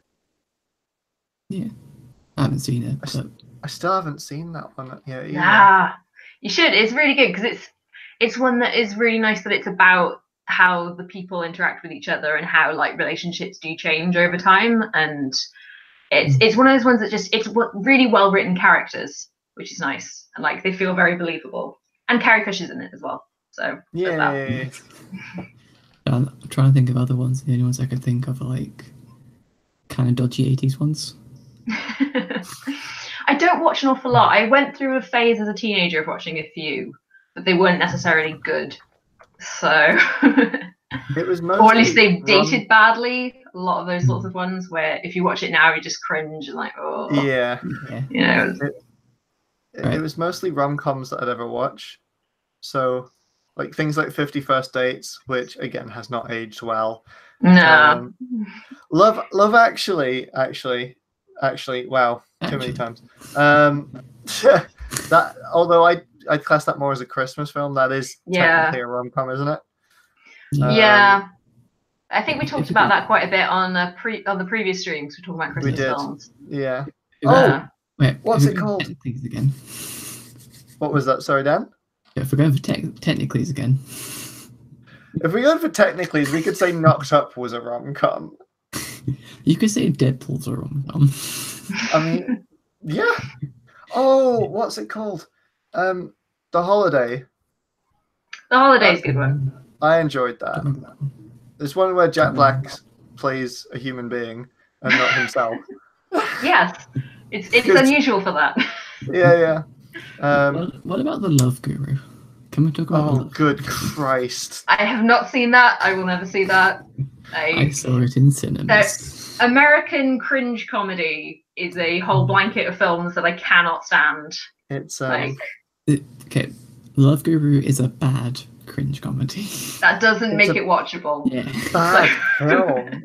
Yeah, I haven't seen it. But I still haven't seen that one yet either. Ah, you should. It's really good because it's one that is really nice that it's about how the people interact with each other and how like relationships do change over time, and it's one of those ones that it's really well written characters, which is nice, and like they feel very believable. And Carrie Fisher's in it as well. So yeah. I'm trying to think of other ones. The only ones I could think of are like kind of dodgy 80s ones. I don't watch an awful lot. I went through a phase as a teenager of watching a few, but they weren't necessarily good. So it was mostly, or at least they dated badly. A lot of those sorts of ones where if you watch it now, you just cringe and like, oh yeah. You know. It was mostly rom-coms that I'd ever watch. So, like things like 50 First Dates, which again has not aged well. No. Love Actually, wow, too many times. That although I'd class that more as a Christmas film, that is technically a rom-com, isn't it? Yeah. I think we talked about that quite a bit on the previous streams. We talked about Christmas films. Yeah. Wait, what's it called? Technicallys again. What was that? Sorry, Dan? Yeah, if we're going for technicallys again. If we're going for technicallys, we could say Knocked Up was a rom-com. You could say Deadpool's a rom-com. I mean, yeah. Oh, what's it called? The Holiday. The Holiday's a good one. I enjoyed that. There's one where Jack Black plays a human being and not himself. Yes. It's unusual for that. Yeah. What about The Love Guru? Can we talk about good Christ. I have not seen that. I will never see that. I saw it in cinemas. American cringe comedy is a whole blanket of films that I cannot stand. It's okay, Love Guru is a bad cringe comedy. That doesn't make it watchable. Yeah. bad film.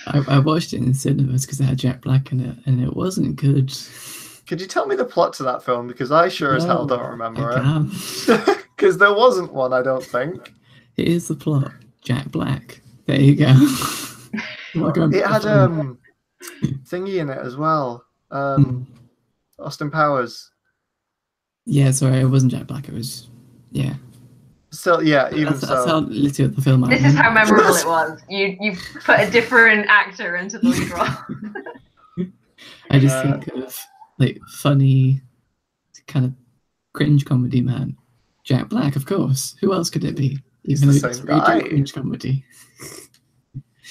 I watched it in cinemas because it had Jack Black in it, and it wasn't good. Could you tell me the plot to that film? Because I sure as hell don't remember it. Because there wasn't one, I don't think. Here's the plot. Jack Black. There you go. It had thingy in it as well. Austin Powers. Yeah, sorry, it wasn't Jack Black. It was, yeah. Still, yeah, even that's how little the film. This is how memorable it was. You've put a different actor into the lead role. I just think of like funny, kind of cringe comedy man, Jack Black, of course. Who else could it be? Even though it's really cringe comedy.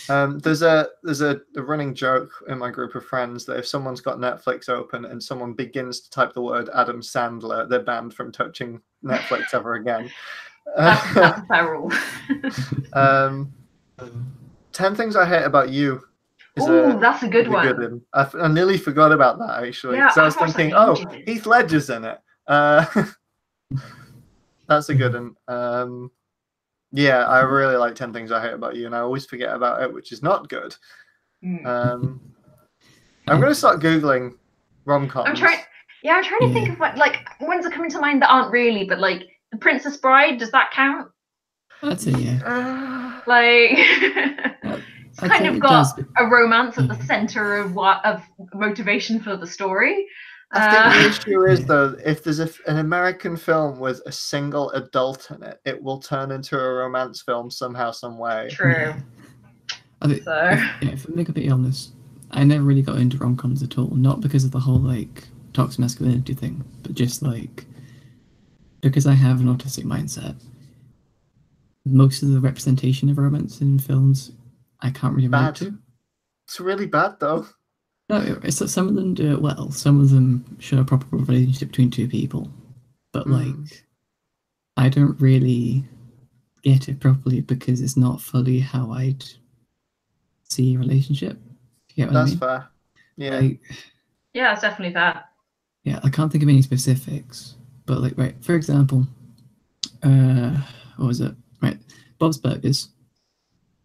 There's a running joke in my group of friends that if someone's got Netflix open and someone begins to type the word Adam Sandler, they're banned from touching Netflix ever again. That's a feral. 10 Things I Hate About You. That's a good one. I nearly forgot about that actually. Yeah, I was thinking, Heath Ledger's in it. That's a good one. Yeah, I really like 10 Things I Hate About You, and I always forget about it, which is not good. I'm going to start Googling rom-coms. I'm trying to think of what, like, ones that come into mind that aren't really, but like The Princess Bride, does that count? I'd say yeah. It's kind of got a romance at the center of motivation for the story. I think the issue is, though, if there's an American film with a single adult in it, it will turn into a romance film somehow, some way. True. If I'm being completely honest, I never really got into rom-coms at all. Not because of the whole like toxic masculinity thing, but just like because I have an autistic mindset. Most of the representation of romance in films, I can't really relate to. It's really bad, though. No, it's that some of them do it well. Some of them show a proper relationship between two people, but like, I don't really get it properly because it's not fully how I'd see a relationship. You get what I mean? That's fair. Yeah. Like, yeah, it's definitely fair. Yeah, I can't think of any specifics, but like, right, for example, what was it? Right, Bob's Burgers.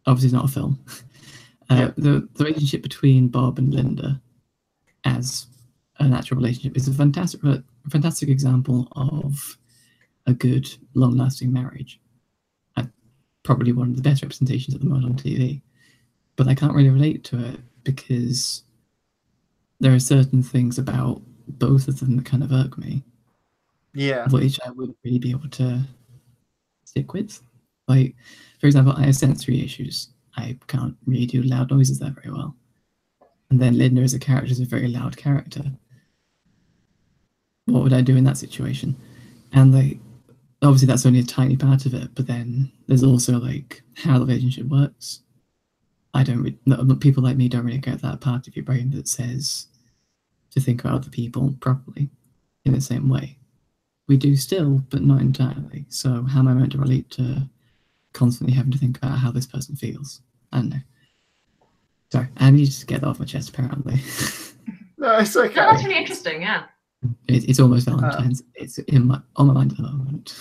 Obviously, it's not a film. The relationship between Bob and Linda as a natural relationship is a fantastic example of a good, long-lasting marriage. Probably one of the best representations at the moment on TV. But I can't really relate to it because there are certain things about both of them that kind of irk me. Yeah. Which I wouldn't really be able to stick with. Like, for example, I have sensory issues. I can't really do loud noises that very well. And then Linda as a character is a very loud character. What would I do in that situation? And like, obviously that's only a tiny part of it, but then there's also like how the relationship works. People like me don't really get that part of your brain that says to think about other people properly in the same way. We do still, but not entirely. So how am I meant to relate to constantly having to think about how this person feels? I don't know. Sorry, I need to get that off my chest, apparently. No, it's okay. No, that's really interesting, yeah. It's almost Valentine's. It's on my mind at the moment.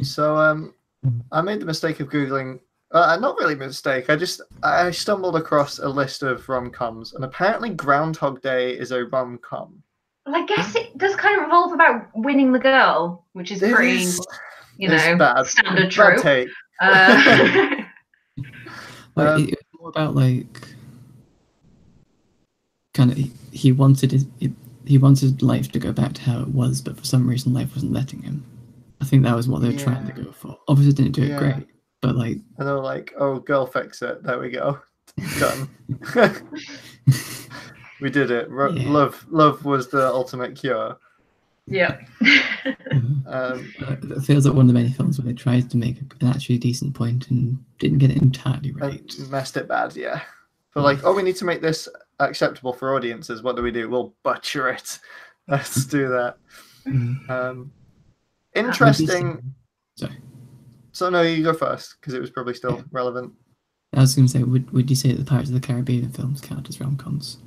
So, I made the mistake of Googling, not really a mistake, I stumbled across a list of rom-coms, and apparently Groundhog Day is a rom-com. Well, I guess it does kind of revolve about winning the girl, which is pretty, standard trope. Take. It's more about like kind of he wanted life to go back to how it was, but for some reason life wasn't letting him. I think that was what they were trying to go for. Obviously, didn't do it great, but like, and they were like, "Oh, girl, fix it. There we go, done." We did it. Love was the ultimate cure. Yeah. It feels like one of the many films where they tried to make an actually decent point and didn't get it entirely right. Messed it bad, yeah. But like, we need to make this acceptable for audiences. What do? We'll butcher it. Let's do that. Interesting. Sorry. So no, you go first because it was probably still relevant. I was going to say, would you say that the Pirates of the Caribbean films count as rom-coms?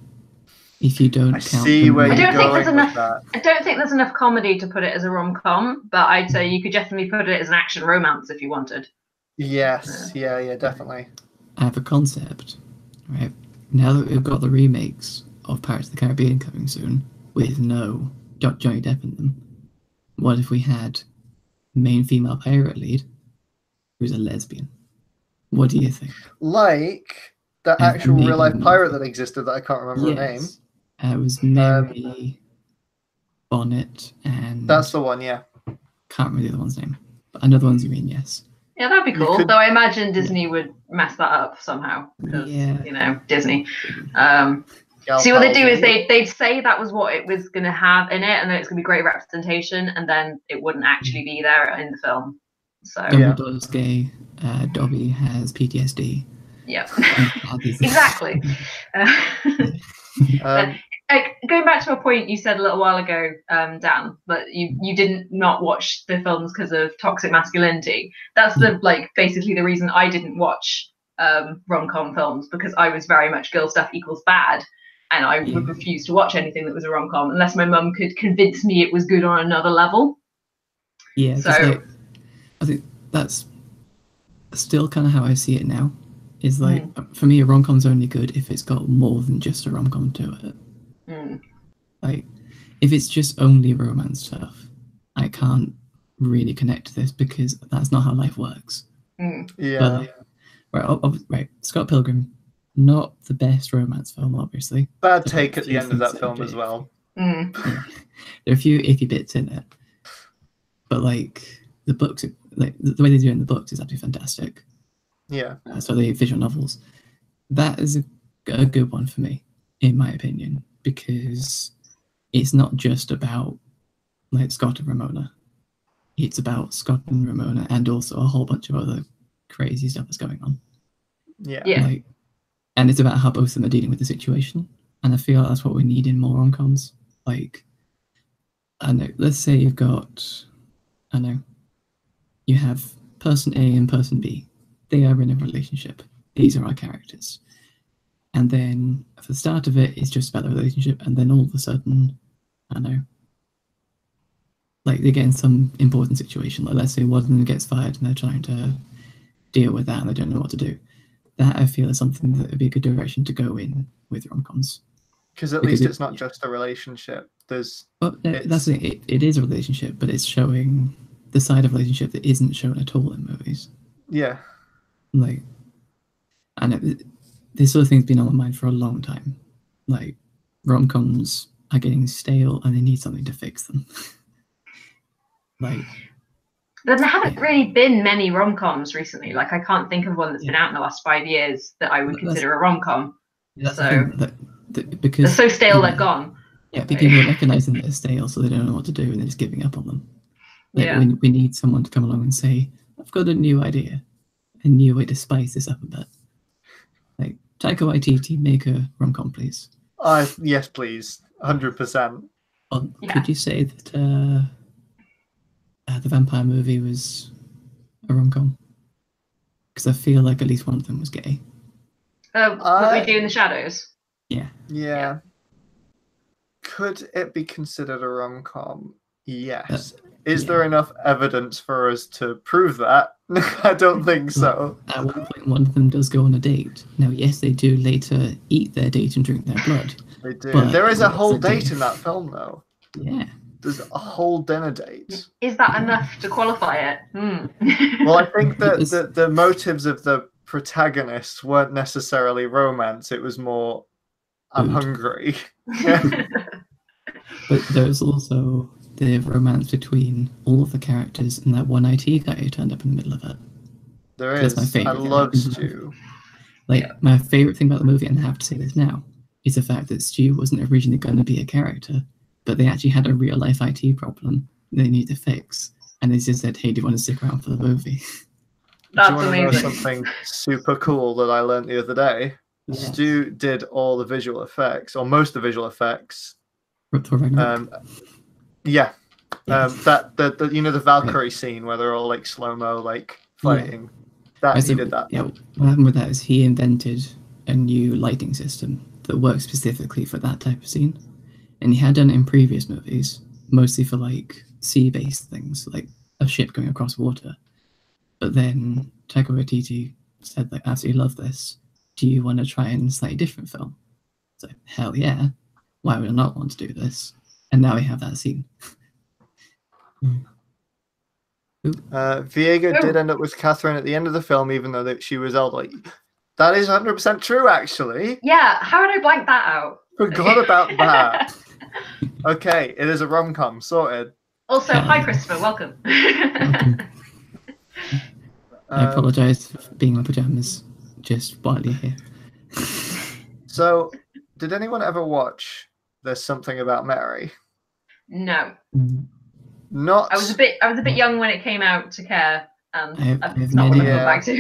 If you don't count see them, where I you're don't think going there's with enough. that. I don't think there's enough comedy to put it as a rom-com, but I'd say you could definitely put it as an action romance if you wanted. Yes, yeah, definitely. I have a concept, right? Now that we've got the remakes of Pirates of the Caribbean coming soon, with no Johnny Depp in them, what if we had main female pirate lead who's a lesbian? What do you think? Like the And actual maybe real life more. pirate that existed that I can't remember her name. Yes. It was Mary Bonnet and... That's the one, yeah. Can't remember the other one's name. But I know the ones you mean, yes. Yeah, that'd be You cool. could- Though I imagine Disney would mess that up somehow because Disney. See, what they do is they'd say that was what it was going to have in it, and then it's going to be great representation, and then it wouldn't actually be there in the film. So Dumbledore's gay. Dobby has PTSD. yeah, exactly. Going back to a point you said a little while ago, Dan, that you didn't not watch the films because of toxic masculinity. That's basically the reason I didn't watch rom-com films, because I was very much girl stuff equals bad, and I would refuse to watch anything that was a rom-com unless my mum could convince me it was good on another level. Yeah, so I think that's still kind of how I see it now. Is like for me, a rom-com's only good if it's got more than just a rom-com to it. Like, if it's just only romance stuff, I can't really connect to this because that's not how life works. Yeah. But, right. Scott Pilgrim, not the best romance film, obviously. Bad take at the end of that film as well. Yeah. There are a few iffy bits in it, but like the books, like the way they do it in the books is absolutely fantastic. Yeah. So the visual novels, that is a good one for me, in my opinion, because it's not just about like Scott and Ramona. It's about Scott and Ramona and also a whole bunch of other crazy stuff that's going on. Yeah. Like, and it's about how both of them are dealing with the situation. And I feel that's what we need in more rom-coms. Like, I know, let's say you've got, you have person A and person B. They are in a relationship. These are our characters. And then for the start of it, it's just about the relationship. And then all of a sudden, like they get in some important situation. Like let's say one of them gets fired and they're trying to deal with that and they don't know what to do. That I feel is something that would be a good direction to go in with rom-coms. Because at least it's not just a relationship. That's it. It is a relationship, but it's showing the side of relationship that isn't shown at all in movies. Yeah. Like, I know this sort of thing's been on my mind for a long time. Like, rom-coms are getting stale and they need something to fix them. Like, there haven't really been many rom-coms recently. Like, I can't think of one that's been out in the last 5 years that I would consider a rom-com. That's so because they're so stale, they're gone. Yeah, people are recognizing that they're stale, so they don't know what to do, and they're just giving up on them. Like, we need someone to come along and say, "I've got a new idea, a new way to spice this up a bit." Like, Taika Waititi, make a rom-com, please. Yes, please, 100%. Could you say that the vampire movie was a rom-com? Because I feel like at least one of them was gay. What we do in the shadows. Yeah. Could it be considered a rom-com? Yes. Is there enough evidence for us to prove that? I don't think so. At one point, one of them does go on a date. Now, yes, they do later eat their date and drink their blood. They do. There is a whole date in that film, though. Yeah. There's a whole dinner date. Is that enough to qualify it? Well, I think that the motives of the protagonists weren't necessarily romance. It was more, I'm hungry. But there's also the romance between all of the characters and that one IT guy who turned up in the middle of it. There is. My favorite. I love Stu. My favorite thing about the movie, and I have to say this now, is the fact that Stu wasn't originally going to be a character, but they actually had a real life IT problem they needed to fix, and they just said, "Hey, do you want to stick around for the movie?" That's do you want amazing. to know something super cool that I learned the other day? Yes. Stu did all the visual effects, or most of the visual effects. Yes. That the Valkyrie scene where they're all like slow mo, like fighting. That he did that. Yeah, what happened with that is he invented a new lighting system that works specifically for that type of scene. And he had done it in previous movies, mostly for like sea-based things, like a ship going across water. But then Taika Waititi said, like, absolutely love this. Do you want to try it in a slightly different film? So, hell yeah. Why would I not want to do this? And now we have that scene. Viego did end up with Catherine at the end of the film, even though she was elderly. That is 100% true, actually. Yeah, how did I blank that out? Forgot about that. Okay, it is a rom-com, sorted. Also, hi Christopher, welcome. I apologise for being in my pajamas, just wildly here. So, did anyone ever watch There's Something About Mary? No. Not. I was a bit young when it came out to care, and it's not many, what I go back to.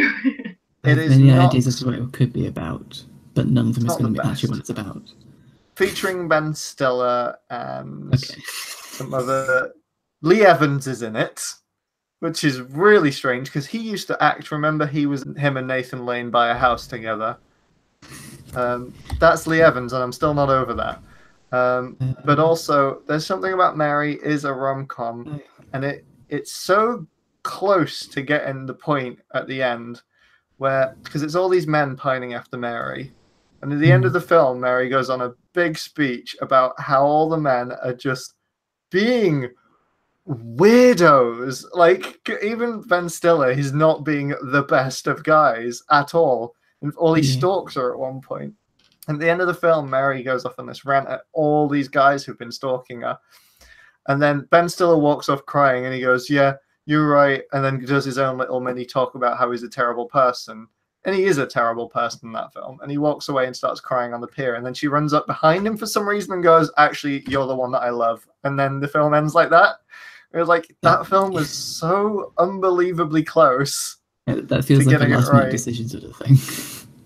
It is many not, ideas as to what it could be about, but none of them is going to be actually what it's about. Featuring Ben Stiller and some other. Lee Evans is in it, which is really strange because he used to act. Remember, him and Nathan Lane buy a house together. That's Lee Evans, and I'm still not over that. But also, There's Something About Mary is a rom-com, and it's so close to getting the point at the end, because it's all these men pining after Mary, and at the end of the film, Mary goes on a big speech about how all the men are just being weirdos. Like, even Ben Stiller, he's not being the best of guys at all, and he stalks her at one point. And at the end of the film, Mary goes off on this rant at all these guys who've been stalking her. And then Ben Stiller walks off crying and he goes, yeah, you're right. And then does his own little mini talk about how he's a terrible person. And he is a terrible person in that film. And he walks away and starts crying on the pier. And then she runs up behind him for some reason and goes, actually, you're the one that I love. And then the film ends like that. It was like, that film was so unbelievably close. That feels like a last minute decision sort of thing.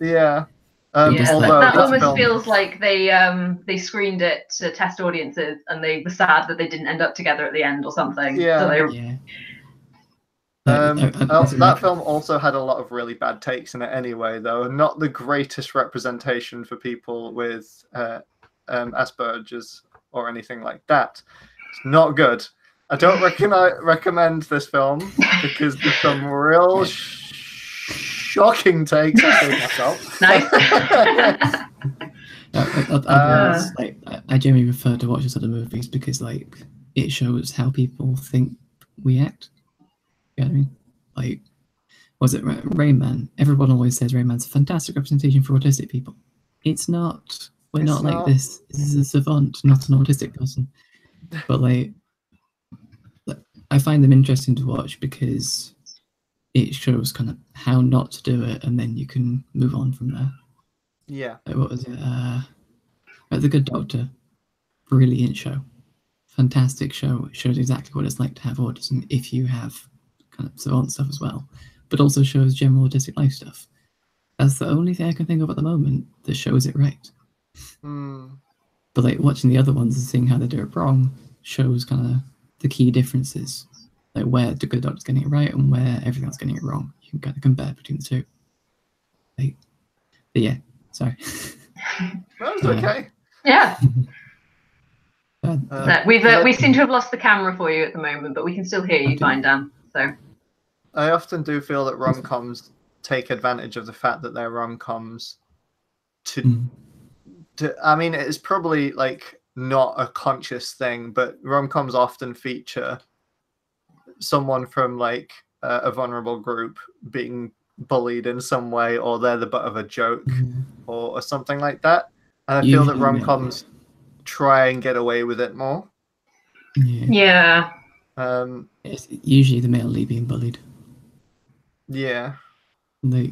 Yeah. That almost feels like they screened it to test audiences, and they were sad that they didn't end up together at the end or something. Yeah. So that film also had a lot of really bad takes in it anyway, though. Not the greatest representation for people with Asperger's or anything like that. It's not good. I don't recommend this film because there's some real shocking takes. I say myself. Nice. I generally prefer to watch this sort of movies because, like, it shows how people think we act. You know what I mean? Like, was it Rain Man? Everyone always says Rain Man's a fantastic representation for autistic people. It's not. We're not like this. This is a savant, not an autistic person. But like, I find them interesting to watch because it shows kind of how not to do it, and then you can move on from there. Yeah. Like, what was it? The Good Doctor. Brilliant show. Fantastic show. It shows exactly what it's like to have autism if you have kind of savant stuff as well, but also shows general autistic life stuff. That's the only thing I can think of at the moment that shows it right. But like watching the other ones and seeing how they do it wrong shows kind of the key differences, like where the Good Doctor's getting it right and where everything else getting it wrong. You can kind of compare between the two. Like, but yeah, sorry. That was okay. Yeah. We seem to have lost the camera for you at the moment, but we can still hear you fine, Dan. So I often do feel that rom-coms take advantage of the fact that they're rom-coms I mean, it's probably like not a conscious thing, but rom-coms often feature someone from like a vulnerable group being bullied in some way, or they're the butt of a joke or something like that. And I feel that rom-coms try and get away with it more. Yeah. It's usually the male lead being bullied. Yeah. Like,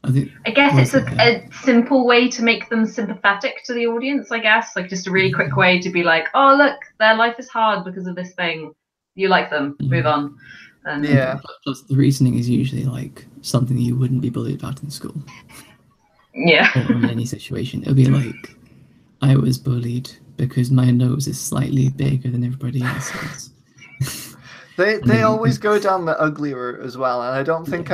I guess it's a simple way to make them sympathetic to the audience, I guess. Like, just a really quick way to be like, oh, look, their life is hard because of this thing. You like them. Move on. And plus the reasoning is usually like something that you wouldn't be bullied about in school. Yeah. Or in any situation. It'll be like, I was bullied because my nose is slightly bigger than everybody else's. They always go down the ugly route as well, and I don't think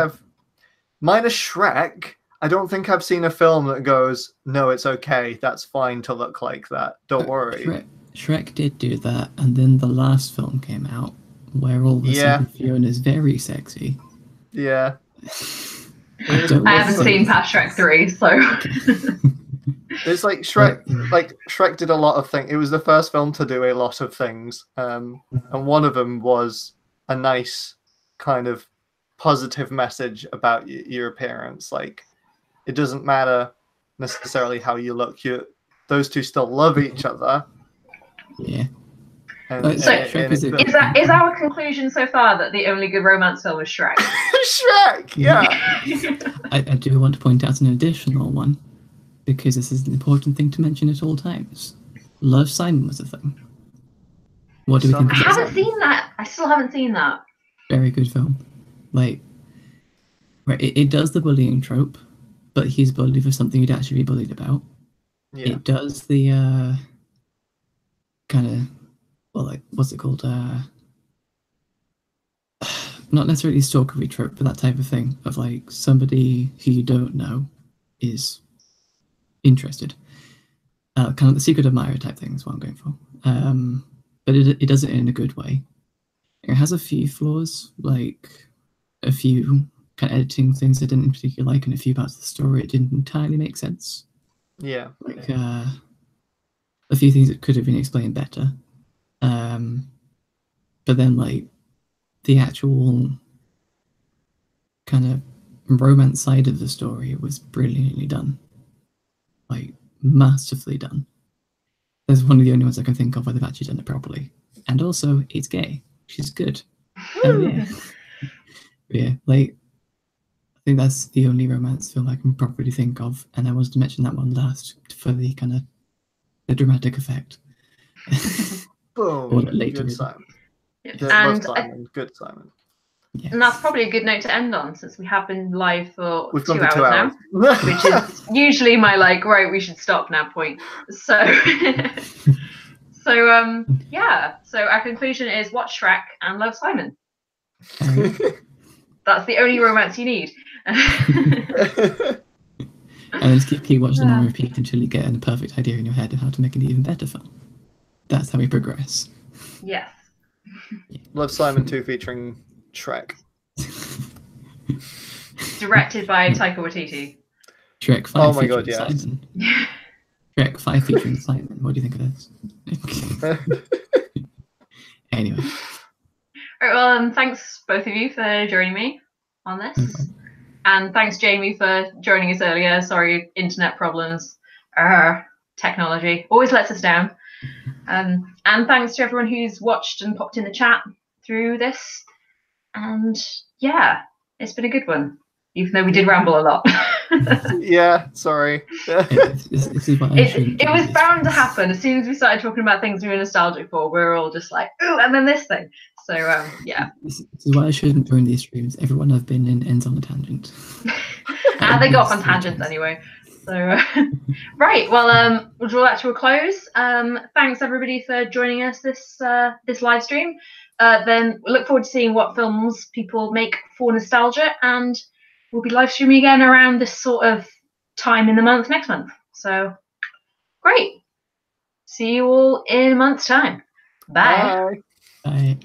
minus Shrek, I don't think I've seen a film that goes, no, it's okay, that's fine to look like that. Don't worry. Shrek did do that, and then the last film came out where all of a sudden Fiona's very sexy. Yeah. I haven't seen past Shrek 3, so. It's like Shrek did a lot of things. It was the first film to do a lot of things, and one of them was a nice kind of positive message about your appearance. Like, it doesn't matter necessarily how you look. Those two still love each other. Yeah. Is our conclusion so far that the only good romance film is Shrek? Shrek, yeah. I do want to point out an additional one, because this is an important thing to mention at all times. Love, Simon was a thing. What do we think? I haven't seen that. I still haven't seen that. Very good film. Like, it does the bullying trope, but he's bullied for something he'd actually be bullied about. Yeah. It does the kind of, well, like, what's it called? Not necessarily stalkery trope, but that type of thing of like somebody who you don't know is interested. Kind of the secret admirer type thing is what I'm going for. But it does it in a good way. It has a few flaws, like a few kind of editing things I didn't particularly like, and a few parts of the story it didn't entirely make sense. Yeah. Like a few things that could have been explained better. But then like the actual kind of romance side of the story was brilliantly done. Like, masterfully done. There's one of the only ones I can think of where they've actually done it properly. And also, it's gay, which is good. Yeah. Yeah, like, I think that's the only romance film I can properly think of, and I wanted to mention that one last for the kind of the dramatic effect. Boom. Good Simon. And Simon. Good Simon. Yes. And that's probably a good note to end on, since we have been live for We've 2 gone for hours now, which is usually my like, right, we should stop now point. So, yeah. So our conclusion is watch Shrek and love Simon. That's the only romance you need. And then keep watching them on repeat until you get a perfect idea in your head of how to make an even better film. That's how we progress. Yes. Love Simon 2 featuring Shrek. Directed by Taika Waititi. Shrek 5 oh my featuring god, yeah. Simon. Shrek 5 featuring Simon. What do you think of this? Anyway. All right, well, thanks both of you for joining me on this. And thanks, Jamie, for joining us earlier. Sorry, internet problems. Technology always lets us down. And thanks to everyone who's watched and popped in the chat through this. And yeah, it's been a good one, even though we did ramble a lot. Yeah, sorry. It was bound to happen. As soon as we started talking about things we were nostalgic for, we were all just like, ooh, and then this thing. So yeah. This is why I shouldn't join these streams. Everyone I've been in ends on a tangent. And they go off on tangents anyway. So right, well, we'll draw that to a close. Thanks everybody for joining us this live stream. Then we look forward to seeing what films people make for nostalgia, and we'll be live streaming again around this sort of time in the month next month. So great. See you all in a month's time. Bye. Bye. Bye.